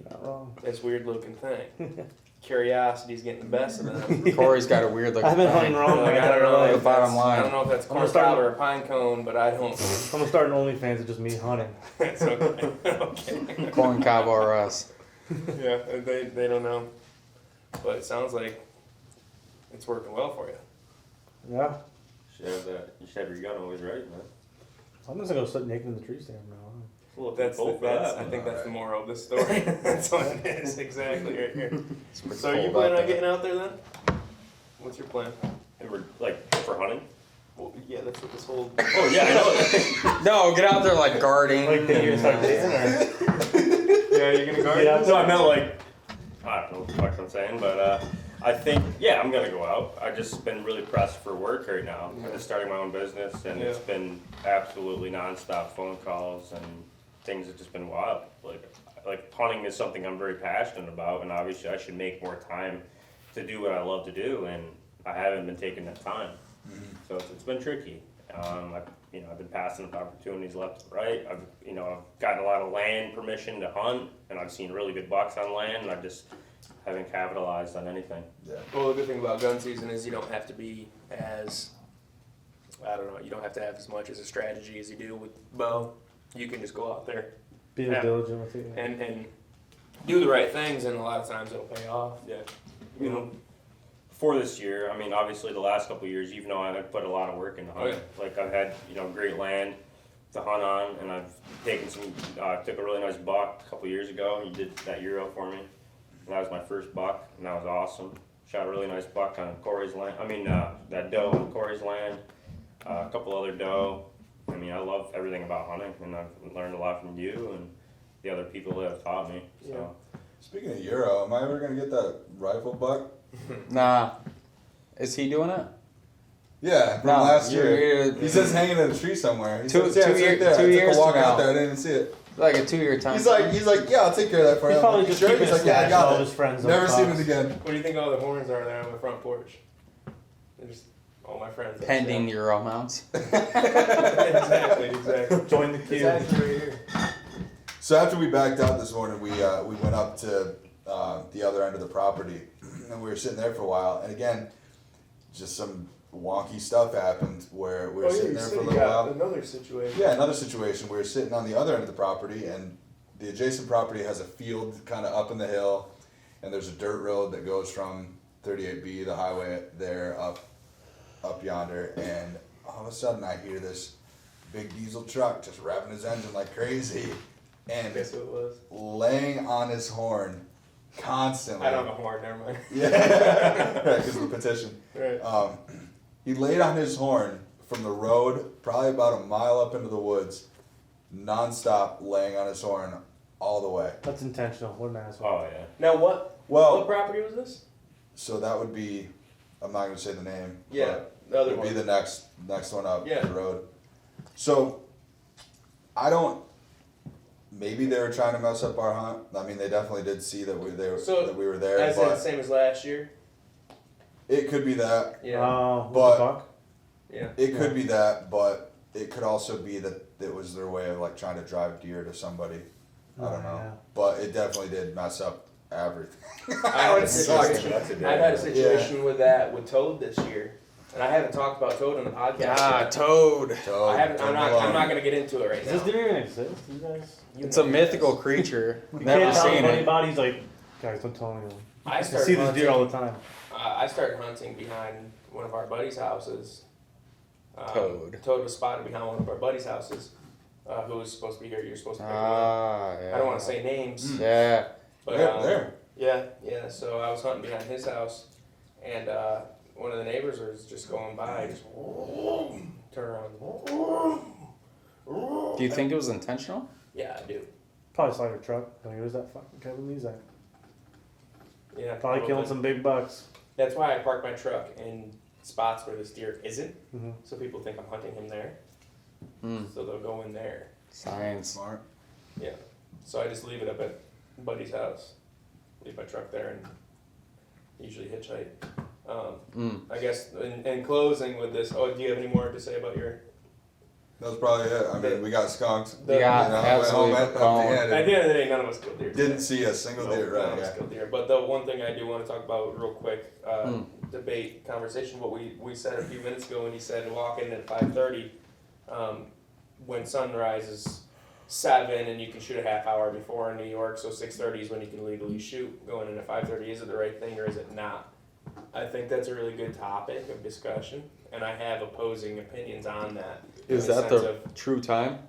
Not wrong. this weird looking thing. Curiosity's getting the best of them. Corey's got a weird looking I've been thing. hunting wrong. Like, my I don't know. entire If life. bottom that's, line. I don't know if that's I'm gonna corn start- cob or a pine cone, but I don't. I'm gonna start an OnlyFans of just me hunting. It's okay. Okay. Corn cob or us. Yeah, they don't know, but it sounds like it's working well for you. Yeah, You should have your gun always right, man. I'm just gonna go sit naked in the tree stand now. Well, That's I think that's the moral of this story. That's what it is exactly right here. So you planning on getting out there then? What's your plan? And we're like for hunting. Well, yeah, that's what this whole. Oh yeah, I know. No, get out there like guarding. Like, think you're gonna start dating or? Yeah, you're gonna guard. Yeah. No, I meant like I don't know what the fuck I'm saying, but I think I'm gonna go out. I've just been really pressed for work right now. I'm just starting my own business, and it's been absolutely nonstop phone calls and things have just been wild. Like hunting is something I'm very passionate about, and obviously I should make more time to do what I love to do. And I haven't been taking that time. Mhm. So it's been tricky. I've been passing up opportunities left and right. I've gotten a lot of land permission to hunt, and I've seen really good bucks on land, and I just haven't capitalized on anything. Yeah. Well, the good thing about gun season is you don't have to be as, I don't know, you don't have to have as much as a strategy as you do with bow. You can just go out there Be Yeah. diligent with it. and do the right things, and a lot of times it'll pay off. Yeah. You know? For this year, obviously the last couple of years, you've known I've put a lot of work into hunting. Like I've had, great land to hunt on, and I've taken took a really nice buck a couple of years ago. You did that Euro for me. And that was my first buck, and that was awesome. Shot a really nice buck on Corey's land. That doe on Corey's land. A couple other doe. I love everything about hunting, and I've learned a lot from you and the other people that have taught me. So. Speaking of Euro, am I ever gonna get that rifle buck? Nah. Is he doing it? Yeah, from No, last year. you're- He says hanging in a tree somewhere. He Two- says, yeah, two it's year- right there. 2 I took years a walk from out now. there. I didn't see it. Like a 2-year time. He's like, yeah, I'll take care of that for you. He's I'm probably like, just sure? keeping He's a like, yeah, I stash of all got his it. friends. Never on seen Fox. it again. What do you think all the horns are there on my front porch? They're just all my friends. Pending Euro mounts. exactly. Join the It's queue. actually right here. So after we backed out this morning, we went up to the other end of the property, and we were sitting there for a while. And again, just some wonky stuff happened where we were sitting there for a little while. Another situation. Yeah, another situation. We were sitting on the other end of the property, and the adjacent property has a field kind of up in the hill, and there's a dirt road that goes from 38B, the highway there, up yonder. And all of a sudden, I hear this big diesel truck just revving his engine like crazy, and Guess who it was? laying on his horn constantly. I don't have a horn. Never mind. Yeah, right, because of the petition. Right. He laid on his horn from the road, probably about a mile up into the woods, nonstop laying on his horn all the way. That's intentional. What an asshole. Oh yeah. Now what Well, property was this? so that would be, I'm not going to say the name. Yeah, but the other it would one. be the next one up Yeah. the road. So, maybe they were trying to mess up our hunt. They definitely did see that we were there, That's the but same as last year. it could be that. Yeah. With But- the buck? Yeah. It could be that, but it could also be that it was their way of like trying to drive deer to somebody. I don't know. Yeah. But it definitely did mess up everything. I had a It sucked. situation. I've had a situation with that with Toad this year, and I haven't talked about Toad on the podcast. Ah, yet. Toad. So, I haven't. I'm not alone. going to get into it right Does this now. deer even exist? You guys? You It's know a it mythical is. creature. You Never can't tell seen him it. anybody's like, guys, don't tell anyone. I I started see this hunting. deer all the time. I started hunting behind one of our buddies' houses. Toad. Toad was spotted behind one of our buddies' houses. Who was supposed to be here? You're supposed to pick him up. Ah, yeah. I don't want to say names, Yeah. but There. yeah. So I was hunting behind his house, and one of the neighbors was just going by, just turn around. Do you think it was intentional? Yeah, I do. Probably saw your truck. Where's that fucking Kevin Lezak? Yeah, Probably killing some big bucks. That's why I park my truck in spots where this deer isn't, Mm-hmm. so people think I'm hunting him there. Hmm. So they'll go in there. Science. Smart. Yeah. So I just leave it up at buddy's house. Leave my truck there and usually hitchhike. I guess in closing with this, do you have any more to say about your? That was probably it. We got skunked. Yeah, absolutely. At the At end, the end of the day, none of us killed deer. didn't see a single No, deer. none Right? of us Yeah. killed deer. But the one thing I do want to talk about real quick, debate, conversation, what we said a few minutes ago when he said walk in at 5:30, when sunrise is 7 and you can shoot a half hour before in New York, so 6:30 is when you can legally shoot. Going in at 5:30, is it the right thing or is it not? I think that's a really good topic of discussion, and I have opposing opinions on that. Is in the that sense the of true time?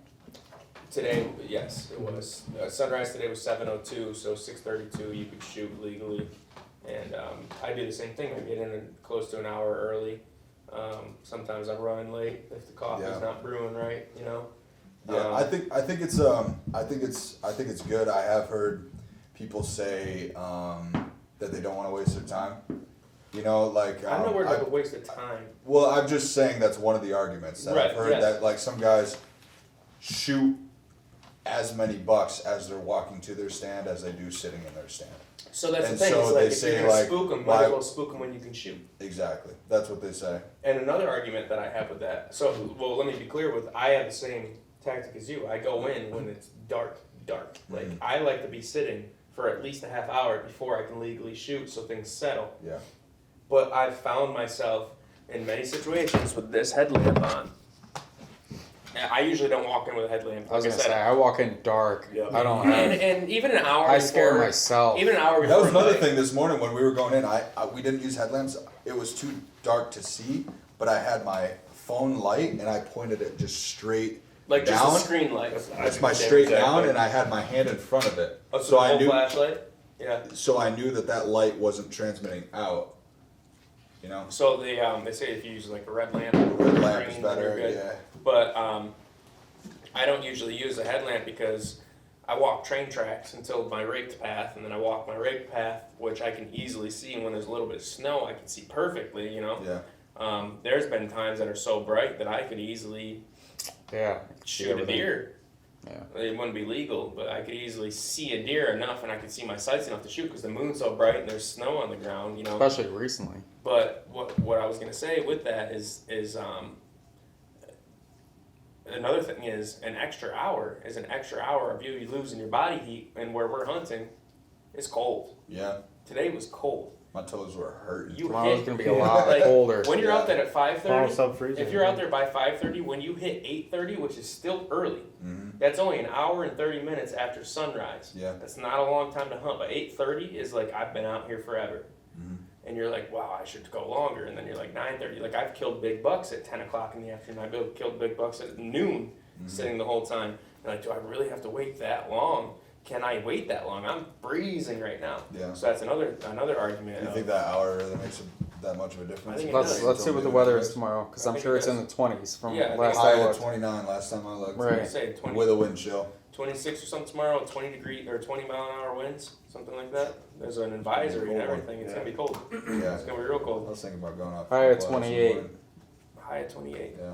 today? Yes, it was. Sunrise today was 7:02, so 6:32 you could shoot legally, and I do the same thing. I get in close to an hour early. Sometimes I'm running late if the coffee's Yeah. not brewing right, you know. Yeah, I think it's good. I have heard people say that they don't want to waste their time. You know, like I'm not worried about the waste of time. well, I'm just saying that's one of the arguments that Right, I've heard yes. that like some guys shoot as many bucks as they're walking to their stand as they do sitting in their stand. So that's And the thing. so It's they like if say, you're gonna like, spook them, why- might as well spook them when you can shoot. Exactly. That's what they say. And another argument that I have with that. So, well, let me be clear with. I have the same tactic as you. I go in when it's dark. Like Mhm. I like to be sitting for at least a half hour before I can legally shoot, so things settle. Yeah. But I've found myself in many situations with this headlamp on. And I usually don't walk in with a headlamp. I was Like gonna say, I walk in dark. Yeah. I don't have. and even an hour. I scare before- myself. Even an hour before. That was another night- thing this morning when we were going in. We didn't use headlamps. It was too dark to see, but I had my phone light and I pointed it just straight Like just down. a screen light. That's my straight down, and I had my hand in front of it. Oh, so So the I whole knew. flashlight. Yeah. So I knew that light wasn't transmitting out. You know, So they say if you use like a red lamp, red lamp is green, better. you're good. Yeah. But I don't usually use a headlamp because I walk train tracks until my raked path, and then I walk my raked path, which I can easily see. And when there's a little bit of snow, I can see perfectly. You know. Yeah. There's been times that are so bright that I could easily Yeah. shoot a everything. deer. Yeah. It wouldn't be legal, but I could easily see a deer enough, and I could see my sights enough to shoot because the moon's so bright and there's snow on the ground. You know. Especially recently. But what I was gonna say with that is another thing is an extra hour of you losing your body heat, and where we're hunting, it's cold. Yeah. Today was cold. My toes were hurting. You Tomorrow's hit gonna be a lot like, colder. when you're out Yeah. there at Tomorrow's 5:30. sub-freezing. If you're out there by 5:30, when you hit 8:30, which is still early, that's only an hour and 30 minutes after sunrise. Yeah. That's not a long time to hunt. But 8:30 is like I've been out here forever. And you're like, wow, I should go longer. And then you're like 9:30. Like I've killed big bucks at 10 o'clock in the afternoon. I've killed big bucks at noon, sitting the whole time. And like, do I really have to wait that long? Can I wait that long? I'm freezing right now. Yeah. So that's another argument. Do you of- think that hour really makes that much of a difference? I think it Let's does. let's see what the weather is tomorrow, because I I'm think sure it it's in does. the 20s from Yeah, I think last it's I I had looked. 29 last time I looked. Right. I say 20, With a wind chill. 26 or something tomorrow, 20 degree or 20 mile an hour winds, something like that. There's an advisory and everything. It's gonna be cold. Yeah. It's gonna be real I cold. was thinking about going out. High at for 28. High at 28. Yeah.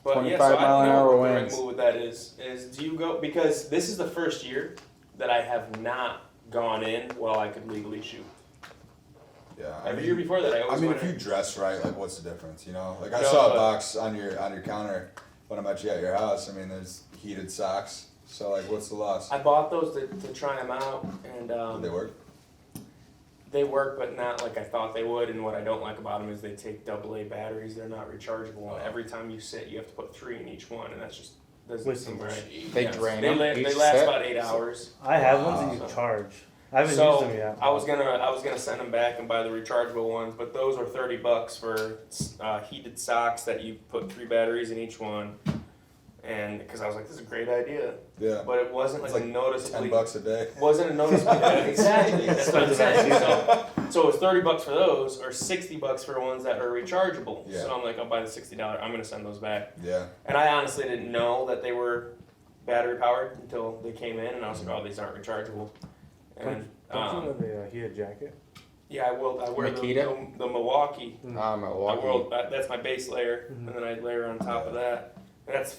But 25 yeah, so I mile don't an know hour what the right winds. move with that is do you go, because this is the first year that I have not gone in while I could legally shoot. Yeah. Every year before that, I I always mean, went if you in. dress right, like, what's the difference? You know, like I No, saw a but- box on your counter when I met you at your house. I mean, there's heated socks. So like, what's the loss? I bought those to try them out, and Did they work? they work, but not like I thought they would. And what I don't like about them is they take AA batteries. They're not rechargeable. Oh. Every time you sit, you have to put 3 in each one, and that's just doesn't Wasting seem time. right. They drain They, them they each last set? about 8 hours. I have Wow. ones that you charge. I haven't So used them yet. I was gonna send them back and buy the rechargeable ones, but those are $30 for heated socks that you put 3 batteries in each one. And because I was like, this is a great idea, Yeah. but it wasn't It's like, like a noticeably. $10 a day. Wasn't a noticeable. Exactly. That's what I'm saying. So it's $30 for those, or $60 for ones that are rechargeable. Yeah. So I'm like, I'll buy the $60. I'm gonna send those back. Yeah. And I honestly didn't know that they were battery powered until they came in, and I was like, oh, these aren't rechargeable. And Don't you have a heated jacket? yeah, I wear Makita? the Milwaukee. I Milwaukee. will. That's my base layer, Mhm. and then I layer on top of that. That's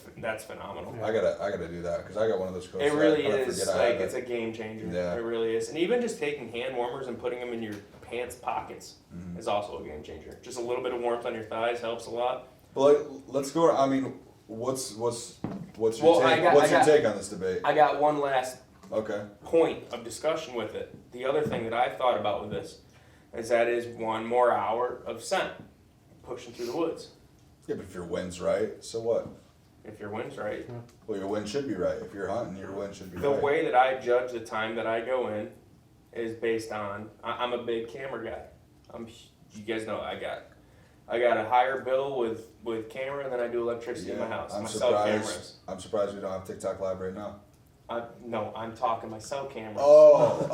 phenomenal. I gotta do that because I got one of those coats. It that I really kinda is forget I have like it's it. a game changer. Yeah. It really is, and even just taking hand warmers and putting them in your pants pockets Mhm. is also a game changer. Just a little bit of warmth on your thighs helps a lot. But like, let's go. I mean, what's your Well, I take? got- What's I your got- take on this debate? I got one last Okay. point of discussion with it. The other thing that I've thought about with this is that is one more hour of scent pushing through the woods. Yeah, but if your wind's right, so what? If your wind's right. Well, your wind should be right. If you're hunting, your wind should be The right. way that I judge the time that I go in is based on I'm a big camera guy. You guys know I got a higher bill with camera than I do electricity in my house. I'm my cell surprised. cameras. I'm surprised we don't have TikTok Live right now. No, I'm talking my cell cameras. Oh.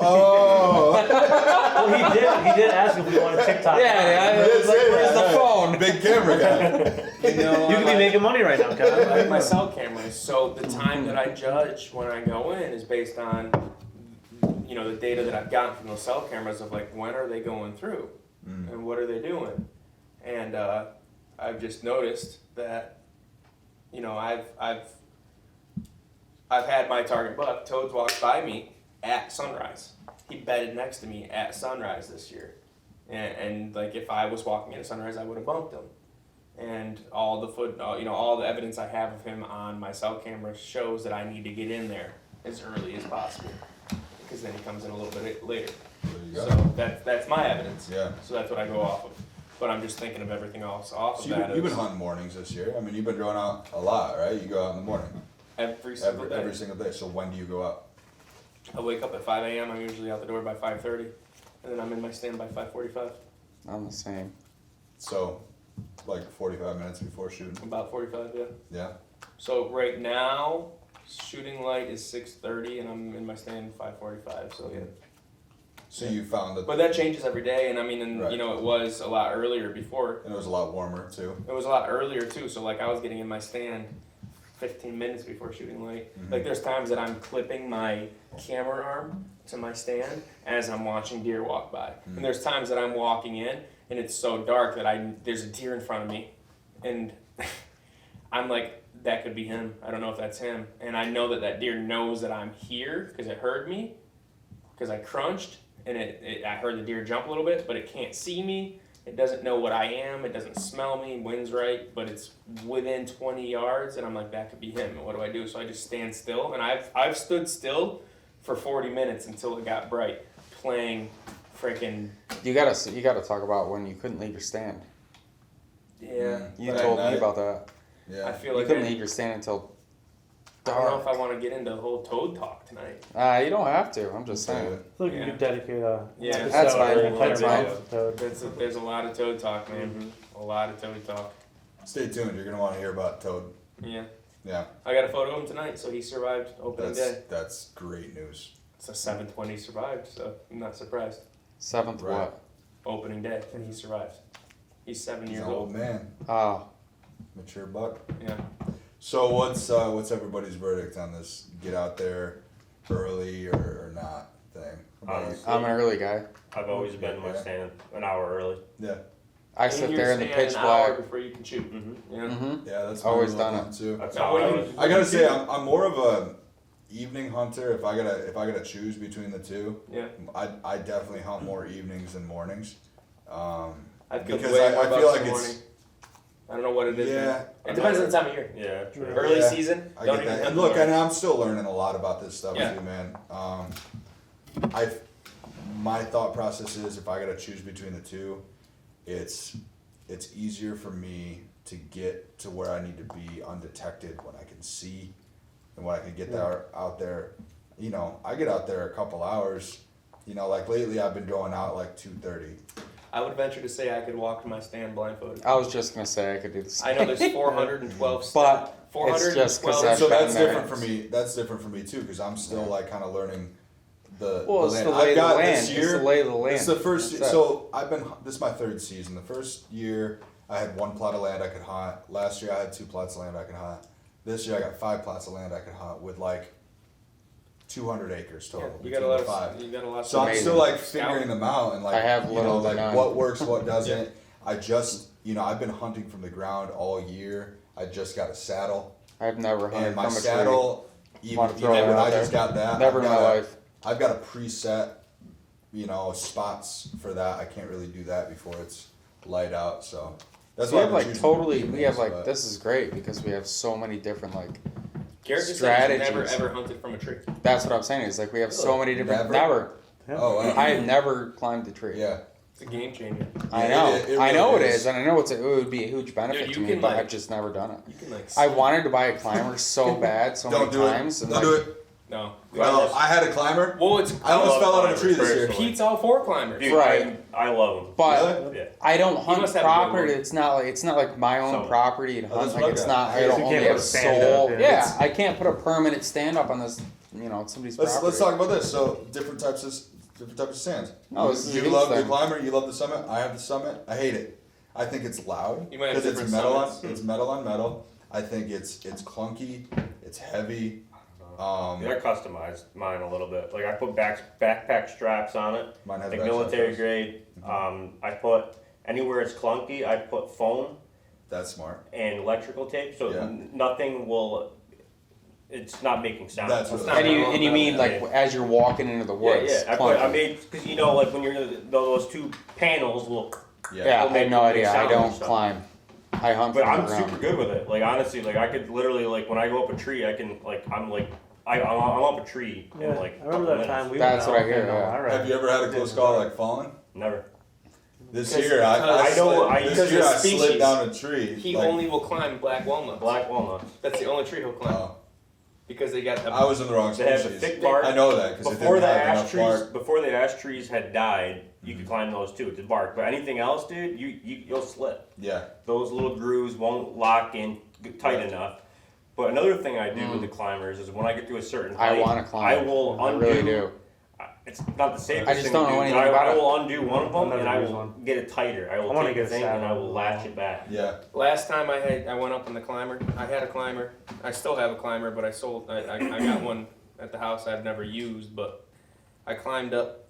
Well, he did ask if we wanted TikTok. Yeah, it's like, where's the phone? Big camera guy. You know, You could be making money right now, I Kevin. like my cell cameras. So the time that I judge when I go in is based on, the data that I've gotten from those cell cameras of like when are they going through and what are they doing, and I've just noticed that, I've I've had my target buck. Toads walked by me at sunrise. He bedded next to me at sunrise this year. And like if I was walking at sunrise, I would have bumped him. And all the evidence I have of him on my cell camera shows that I need to get in there as early as possible, because then he comes in a little bit later. There you go. So that's my evidence. Yeah. So that's what I go off of. But I'm just thinking of everything else off So of that. you've been hunting mornings this year. I mean, you've been going out a lot, right? You go out in the morning every single day. every single day. So when do you go out? I wake up at 5 a.m. I'm usually out the door by 5:30, and then I'm in my stand by 5:45. I'm the same. So, like 45 minutes before shooting. About 45, yeah. Yeah. So right now, shooting light is 6:30, and I'm in my stand 5:45. So yeah. So you found that. But that changes every day, and I mean, Right. it was a lot earlier before. And it was a lot warmer too. It was a lot earlier too. So like I was getting in my stand 15 minutes before shooting light. Mhm. Like there's times that I'm clipping my camera arm to my stand as I'm watching deer walk by. Mhm. And there's times that I'm walking in and it's so dark that there's a deer in front of me, and I'm like, that could be him. I don't know if that's him. And I know that deer knows that I'm here because it heard me, because I crunched, and I heard the deer jump a little bit, but it can't see me. It doesn't know what I am. It doesn't smell me. Wind's right, but it's within 20 yards, and I'm like, that could be him. And what do I do? So I just stand still, and I've stood still for 40 minutes until it got bright, playing freaking. You gotta talk about when you couldn't leave your stand. Yeah. You but told I- me about that. Yeah. I feel You like couldn't leave your stand until I don't know if I dark. want to get into the whole toad talk tonight. You don't have to. I'm just saying. I feel like Yeah. you could dedicate a Yeah. episode That's fine. or an entire That's fine. video to Toad. There's a lot of toad talk, man. A lot of toad talk. Stay tuned. You're gonna want to hear about Toad. Yeah. Yeah. I got a photo of him tonight, so he survived opening day. That's great news. It's the 7th one he survived, so I'm not surprised. 7th Right. what? Opening day, and he survived. He's 7 He's years an old old. man, Oh, mature buck. Yeah. So what's everybody's verdict on this? Get out there early or not thing? Honestly, I'm an early guy. I've always been in my stand an hour early. Yeah. I In sit your there in the stand pitch an hour black. before you can shoot. Mm-hmm. Yeah. Mm-hmm. Yeah, that's Always my rule done of thumb, too. That's Now, how what I do you- was. I gotta say, I'm more of a evening hunter. If I gotta choose between the two, Yeah. I definitely hunt more evenings than mornings. I feel Because way I more feel bucks like in the it's morning. I don't know what it is. yeah. Man. It depends on the time of year. Yeah, true. Early Yeah, season, I don't get even that. hunt And look, in the and I'm still learning a lot about this stuff Yeah. too, man. My thought process is if I gotta choose between the two, it's easier for me to get to where I need to be undetected when I can see and when I can get there out there. You know, I get out there a couple hours. You know, like lately I've been going out like 2:30. I would venture to say I could walk to my stand blindfolded. I was just gonna say I could do the same. I know there's 412 But steps. it's just 'cause 412 I've So been that's there. different for me. That's different for me too, because I'm still like kind of learning the Well, it's land. the lay I've of the got land. this It's year. the lay of the land. It's the first. That's it. So this is my third season. The first year I had 1 plot of land I could hunt. Last year I had 2 plots of land I could hunt. This year I got 5 plots of land I could hunt with like 200 acres Yeah, total. you got a between lot the of. 5. You got a lot. So I'm amazing. still like Scout. figuring them out and like I have you little know to like none. what works, what doesn't. I just I've been hunting from the ground all year. I just got a saddle I've never hunted and my from a saddle. Even Wanna throw when that out I just there? got that, tree. Never in my life. I've got a preset, spots for that. I can't really do that before it's light out. So that's We why have I'm like choosing totally. We evenings, have like but- this is great because we have so many different like. Garrett just said he's never strategies. ever hunted from a tree. That's what I'm saying. Is like we have so many different. Never? Never. Oh, wow. I have never climbed a tree. Yeah. It's a game changer. I Yeah, know. it I know really it is. is, and I know it would be a huge benefit Dude, to you me, can, but like- I've just never done it. You can like. I wanted to buy a climber so bad, so Don't many do times. it. And Don't like, do it. No. Well, I had a climber. Well, it's I almost love fell out of a climbers tree this year. personally. Pete's all for climbers. Dude, Right. I love them. But Really? Yeah. I don't hunt must have a good property. one. It's not like my own So- property and Oh, hunt. that's Like what it's I not. got. I So don't you only can't put have a stand sole. up, yeah. Yeah, I can't put a permanent stand up on this. Somebody's Let's property. talk about this. So different types of stands. No, this is a you good love the thing. climber. You love the summit. I have the summit. I hate it. I think it's loud You might have because it's different metal summits. on it's metal on metal. I think it's clunky. It's heavy. They're customized mine a little bit. Like I put backpack straps on it, Mine has like back military straps. grade. Mhm. I put anywhere it's clunky, I put foam That's smart. and electrical tape, so Yeah. nothing will it's not making sound. That's It's what not And you mean like as you're walking into the woods? Yeah. I clunky. made because like when you're those two panels will. Yeah, I have no idea. I don't climb. I hunt But from I'm the ground. super good with it. Like honestly, like I could literally like when I go up a tree, I can like I'm up a tree Yeah, in like. I remember that time we That's went what I hear, out, and, yeah. Have you ever had a close call like falling? Never. This Because- year, I because- slid, because this year of I slid species. down a tree. He like, only will climb black walnuts. Black walnuts. That's the only tree he'll climb oh, because they got the. I was in the wrong They have a species. thick bark. I know that because it Before didn't the have ash enough trees, bark. before the ash trees had died, you could climb those too. It's a bark, but anything else, dude, you'll slip. Yeah, Those little grooves won't lock in tight enough. But another thing I do with the climbers is when I get to a certain height, I want to climb. I will I undo. really do. It's not the safest I just thing don't to know do, anything but about I it. will undo one of them I'll and never I use will one. get it tighter. I will I wanna take get the a thing and I saddle. will latch it back. yeah. Last time I went up on the climber. I had a climber. I still have a climber, but I sold. I got one at the house I've never used, but I climbed up.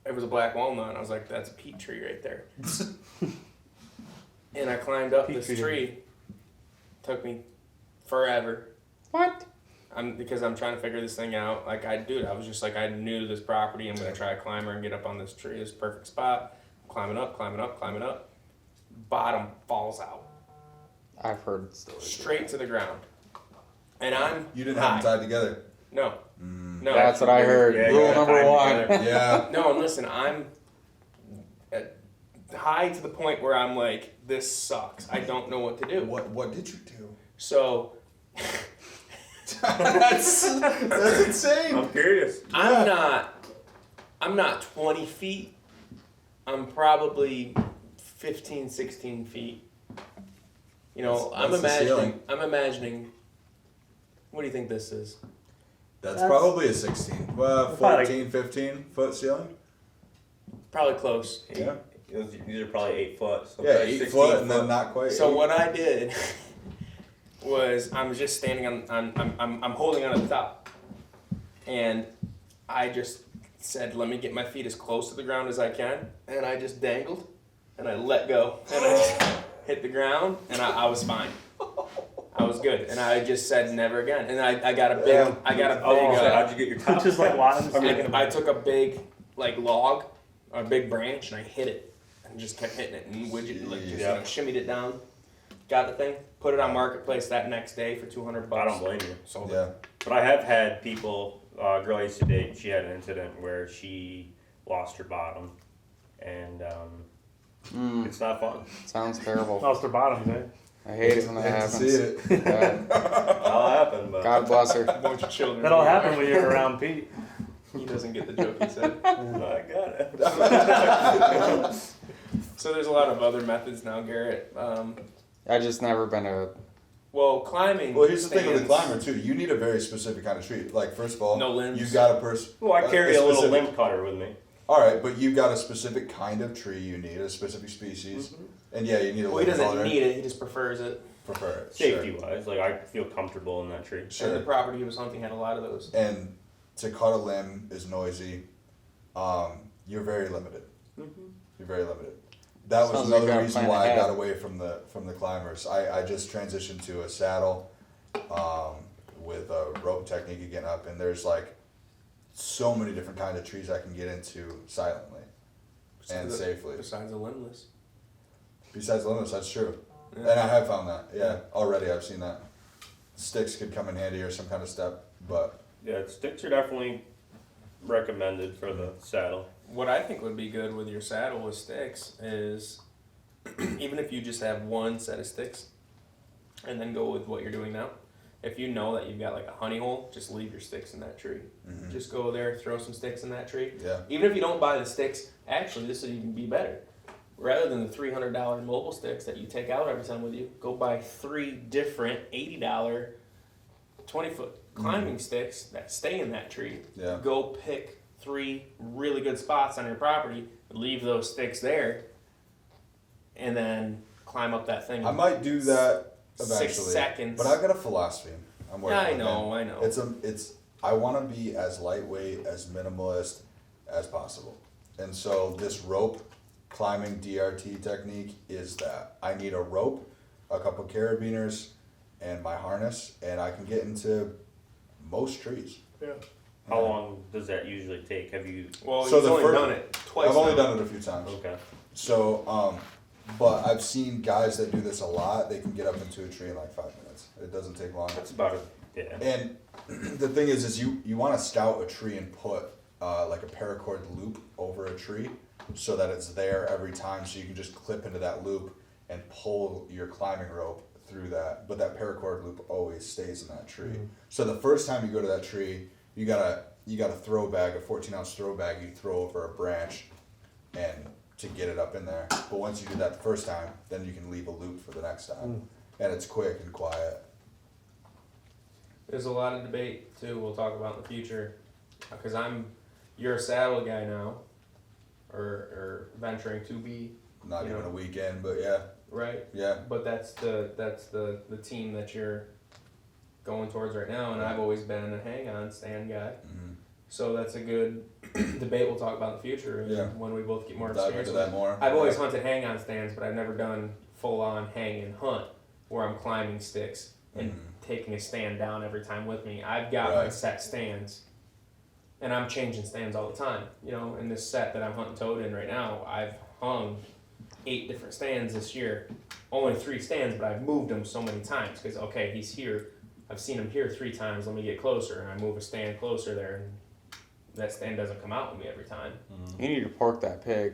It was a black walnut. And I was like, "That's a peat tree right there." And I climbed up Peat this tree. tree. Took me forever. What? Because I'm trying to figure this thing out. Like I was just like I knew this property. I'm gonna try a climber and get up on this tree. This perfect spot. Climbing up. Bottom falls out I've heard stories. straight to the ground, and I'm You didn't high. have them tied together. No, Mm. no, That's what I heard. Yeah, you Rule gotta number tie one. it together. Yeah. no. And listen, I'm high to the point where I'm like, this sucks. I don't know what to do. What did you do? So that's insane. I'm curious. I'm not 20 feet. I'm probably 15, 16 feet. You know, That's the ceiling. I'm imagining. What do you think this is? That's That's- probably a 16, well, Probably 14, 15 foot ceiling. Probably close. Yeah. These are probably 8 foot. So Yeah, probably 8 16 foot and then not quite. So 8. what I did was I'm just standing I'm holding on to the top, and I just said, let me get my feet as close to the ground as I can, and I just dangled, and I let go, and I just hit the ground, and I was fine. I was good, and I just said never again, and I got a big Yeah. how'd you get your top? Just like watching. I took a big like log, or a big branch, and I hit it, and just kept hitting it, and widget like just Yeah. shimmied it down, got the thing, put it on marketplace that next day for $200. I don't blame you. Sold it. Yeah. But I have had people, a girl I used to date, she had an incident where she lost her bottom. And it's not fun. Sounds terrible. Lost their bottoms, eh? I hate it when that Hate to happens. see it. Yeah. That'll happen, but God bless her. A bunch of children. That'll happen when you're around Pete. He doesn't get the joke he said. I got it. So there's a lot of other methods now, Garrett. I just never been a. Well, climbing. Well, here's the thing with the stands- climber too. You need a very specific kind of tree. Like first of all, No limbs. you've got a person. Well, I carry a little specific- limb cutter with me. All right, but you've got a specific kind of tree. You need a specific species, and yeah, you need a Well, he limb doesn't color. need it. He just prefers it. Prefer it. Safety wise, like I feel comfortable in that tree. Sure. And the Sure. property he was hunting had a lot of those. And to cut a limb is noisy. You're very limited. You're very limited. That was Sounds like you another gotta reason plan why I ahead. got away from the climbers. I just transitioned to a saddle with a rope technique again up, and there's like so many different kind of trees I can get into silently and Besides- safely. Besides the limbless. Besides limits, that's true. Yeah. And I have found that. Yeah, already I've seen that. Sticks could come in handy or some kind of step, but Yeah, sticks are definitely recommended for the saddle. What I think would be good with your saddle with sticks is even if you just have one set of sticks and then go with what you're doing now. If you know that you've got like a honey hole, just leave your sticks in that tree. Just go there, throw some sticks in that tree. yeah. Even if you don't buy the sticks, actually this would even be better. Rather than the $300 mobile sticks that you take out every time with you, go buy 3 different $80 20-foot climbing sticks that stay in that tree. Yeah. Go pick 3 really good spots on your property, leave those sticks there, and then climb up that thing. I might do that eventually. 6 seconds. But I've got a philosophy. I'm working I on know, that. I know. It's I want to be as lightweight, as minimalist as possible. And so this rope climbing DRT technique is that I need a rope, a couple carabiners, and my harness, and I can get into most trees. How long does that usually take? Have you? Well, So he's the only first- done it twice. I've only now. done it a few times. Okay. So, but I've seen guys that do this a lot. They can get up into a tree in like 5 minutes. It doesn't take long. That's about it. Yeah. And the thing is you want to scout a tree and put like a paracord loop over a tree so that it's there every time, so you can just clip into that loop and pull your climbing rope through that. But that paracord loop always stays in that tree. So the first time you go to that tree, you got a throw bag, a 14-ounce throw bag you throw over a branch and to get it up in there. But once you do that the first time, then you can leave a loop for the next time. And it's quick and quiet. There's a lot of debate too. We'll talk about in the future, because you're a saddle guy now, or venturing to be, Not You even know. a weekend, but yeah, right? yeah. But that's the team that you're going towards right now, and I've always been a hang-on stand guy. Mm-hmm. So that's a good debate we'll talk about in the future, and Yeah. when we both get more Dive experience. into that more. I've always hunted hang-on stands, but I've never done full-on hang and hunt where I'm climbing sticks and taking a stand down every time with me. I've got my Right. set stands, and I'm changing stands all the time. You know, in this set that I'm hunting toad in right now, I've hung 8 different stands this year. Only 3 stands, but I've moved them so many times because, okay, he's here. I've seen him here 3 times. Let me get closer, and I move a stand closer there, and that stand doesn't come out with me every time. You need to pork that pig.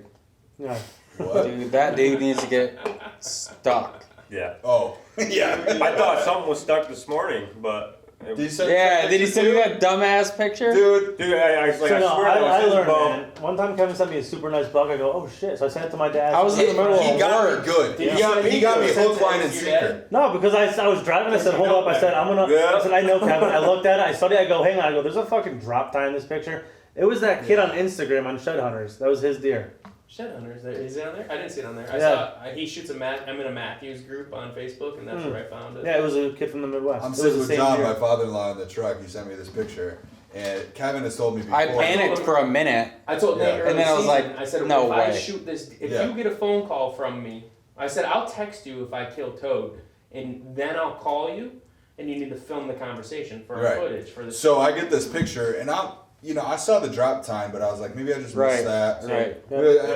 Yeah. What? Dude, that dude needs to get stuck. Yeah. Oh, yeah. I thought something was stuck this morning, but. Did you send Yeah, that did he picture send you too? that dumbass picture? Dude, Dude, I was like, So I no, swear I that was his learned, bow. man. One time Kevin sent me a super nice buck. I go, oh shit. So I sent it to my dad. I was in the middle he of got work. me good. Did He got me send hook, that line, to and your sinker. dad? No, because I was driving. I said, hold up. I said, I'm gonna. Yeah. I said, I know, Kevin. I looked at it. I studied. I go, hang on. I go, there's a fucking drop tie in this picture. It was that kid on Instagram on Shed Hunters. That was his deer. Shed Hunter, is it on there? I didn't see it on there. I Yeah. saw he shoots I'm in a Matthews group on Facebook, and that's where I found it. Yeah, it was a kid from the Midwest. I'm It sitting was with the same John, deer. my father-in-law, in the truck. He sent me this picture, and Kevin has told me before. I panicked for a minute. I told Nate Yeah. early And then I was season, like, I said, no if I way. shoot this, if Yeah. you get a phone call from me, I said, I'll text you if I kill toad, and then I'll call you, and you need to film the conversation for our Right. footage for the. So I get this picture, and I saw the drop time, but I was like, maybe I just missed that. Right.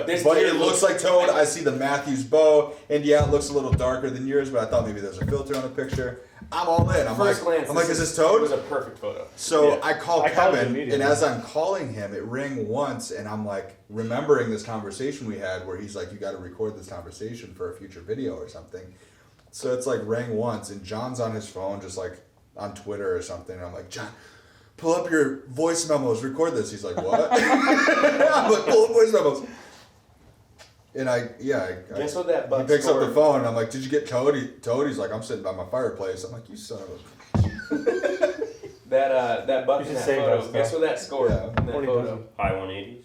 This But deer it looks like toad. I see the Matthews bow, and yeah, it looks a little darker than yours, but I thought maybe there's a filter on the picture. I'm all in. I'm First like, glance, is this It was toad? a perfect photo. So Yeah. I call I called you Kevin, immediately. and as I'm calling him, it rang once, and I'm like remembering this conversation we had where he's like, you got to record this conversation for a future video or something. So it's like rang once, and John's on his phone, just like on Twitter or something. And I'm like, John, pull up your voice memos, record this. He's like, what? I'm like, pull up voice memos. And Guess what that he buck picks up the scored? phone, and I'm like, did you get Toad? He's like, I'm sitting by my fireplace. I'm like, you son of a... That buck You in should that save photo. that Guess stuff. what that scored Yeah. in that 40 photo? dozen. High 180s.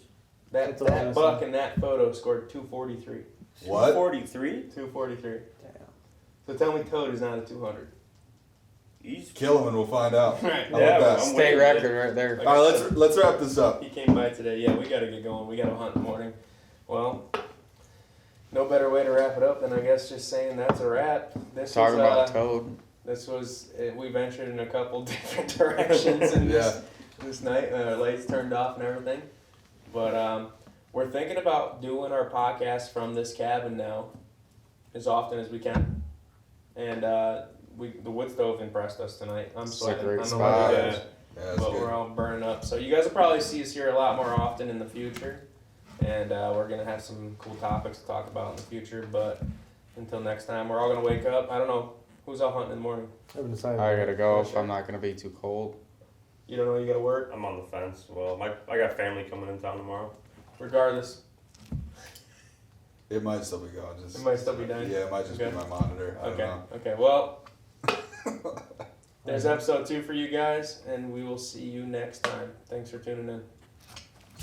That That's all I'm that buck in that photo scored 243. What? 43? 243. So tell me toad is not a 200. He's Kill him and we'll find out. Right. How Yeah, about that? I'm State waiting. record right there. Like All I right, said, let's wrap this up. He came by today. Yeah, we gotta get going. We gotta hunt in the morning. Well, no better way to wrap it up than I guess just saying that's a wrap. This Talking was, about toad. This was we ventured in a couple different directions in this night. Lights turned off and everything, but we're thinking about doing our podcast from this cabin now, as often as we can, and the wood stove impressed us tonight. I'm It's a sweating. great I don't know about spot. you guys, Yeah, that's but good. we're all burning up. So you guys will probably see us here a lot more often in the future, and we're gonna have some cool topics to talk about in the future. But until next time, we're all gonna wake up. I don't know who's out hunting in the morning. I haven't decided. I gotta go if I'm not gonna be too cold. You don't know you gotta work. I'm on the fence. Well, I got family coming in town tomorrow. Regardless, It might still be going. Just, it might still be done. Yeah, it might just Okay. be my monitor. I don't Okay. know. Okay. Well, there's episode 2 for you guys, and we will see you next time. Thanks for tuning in.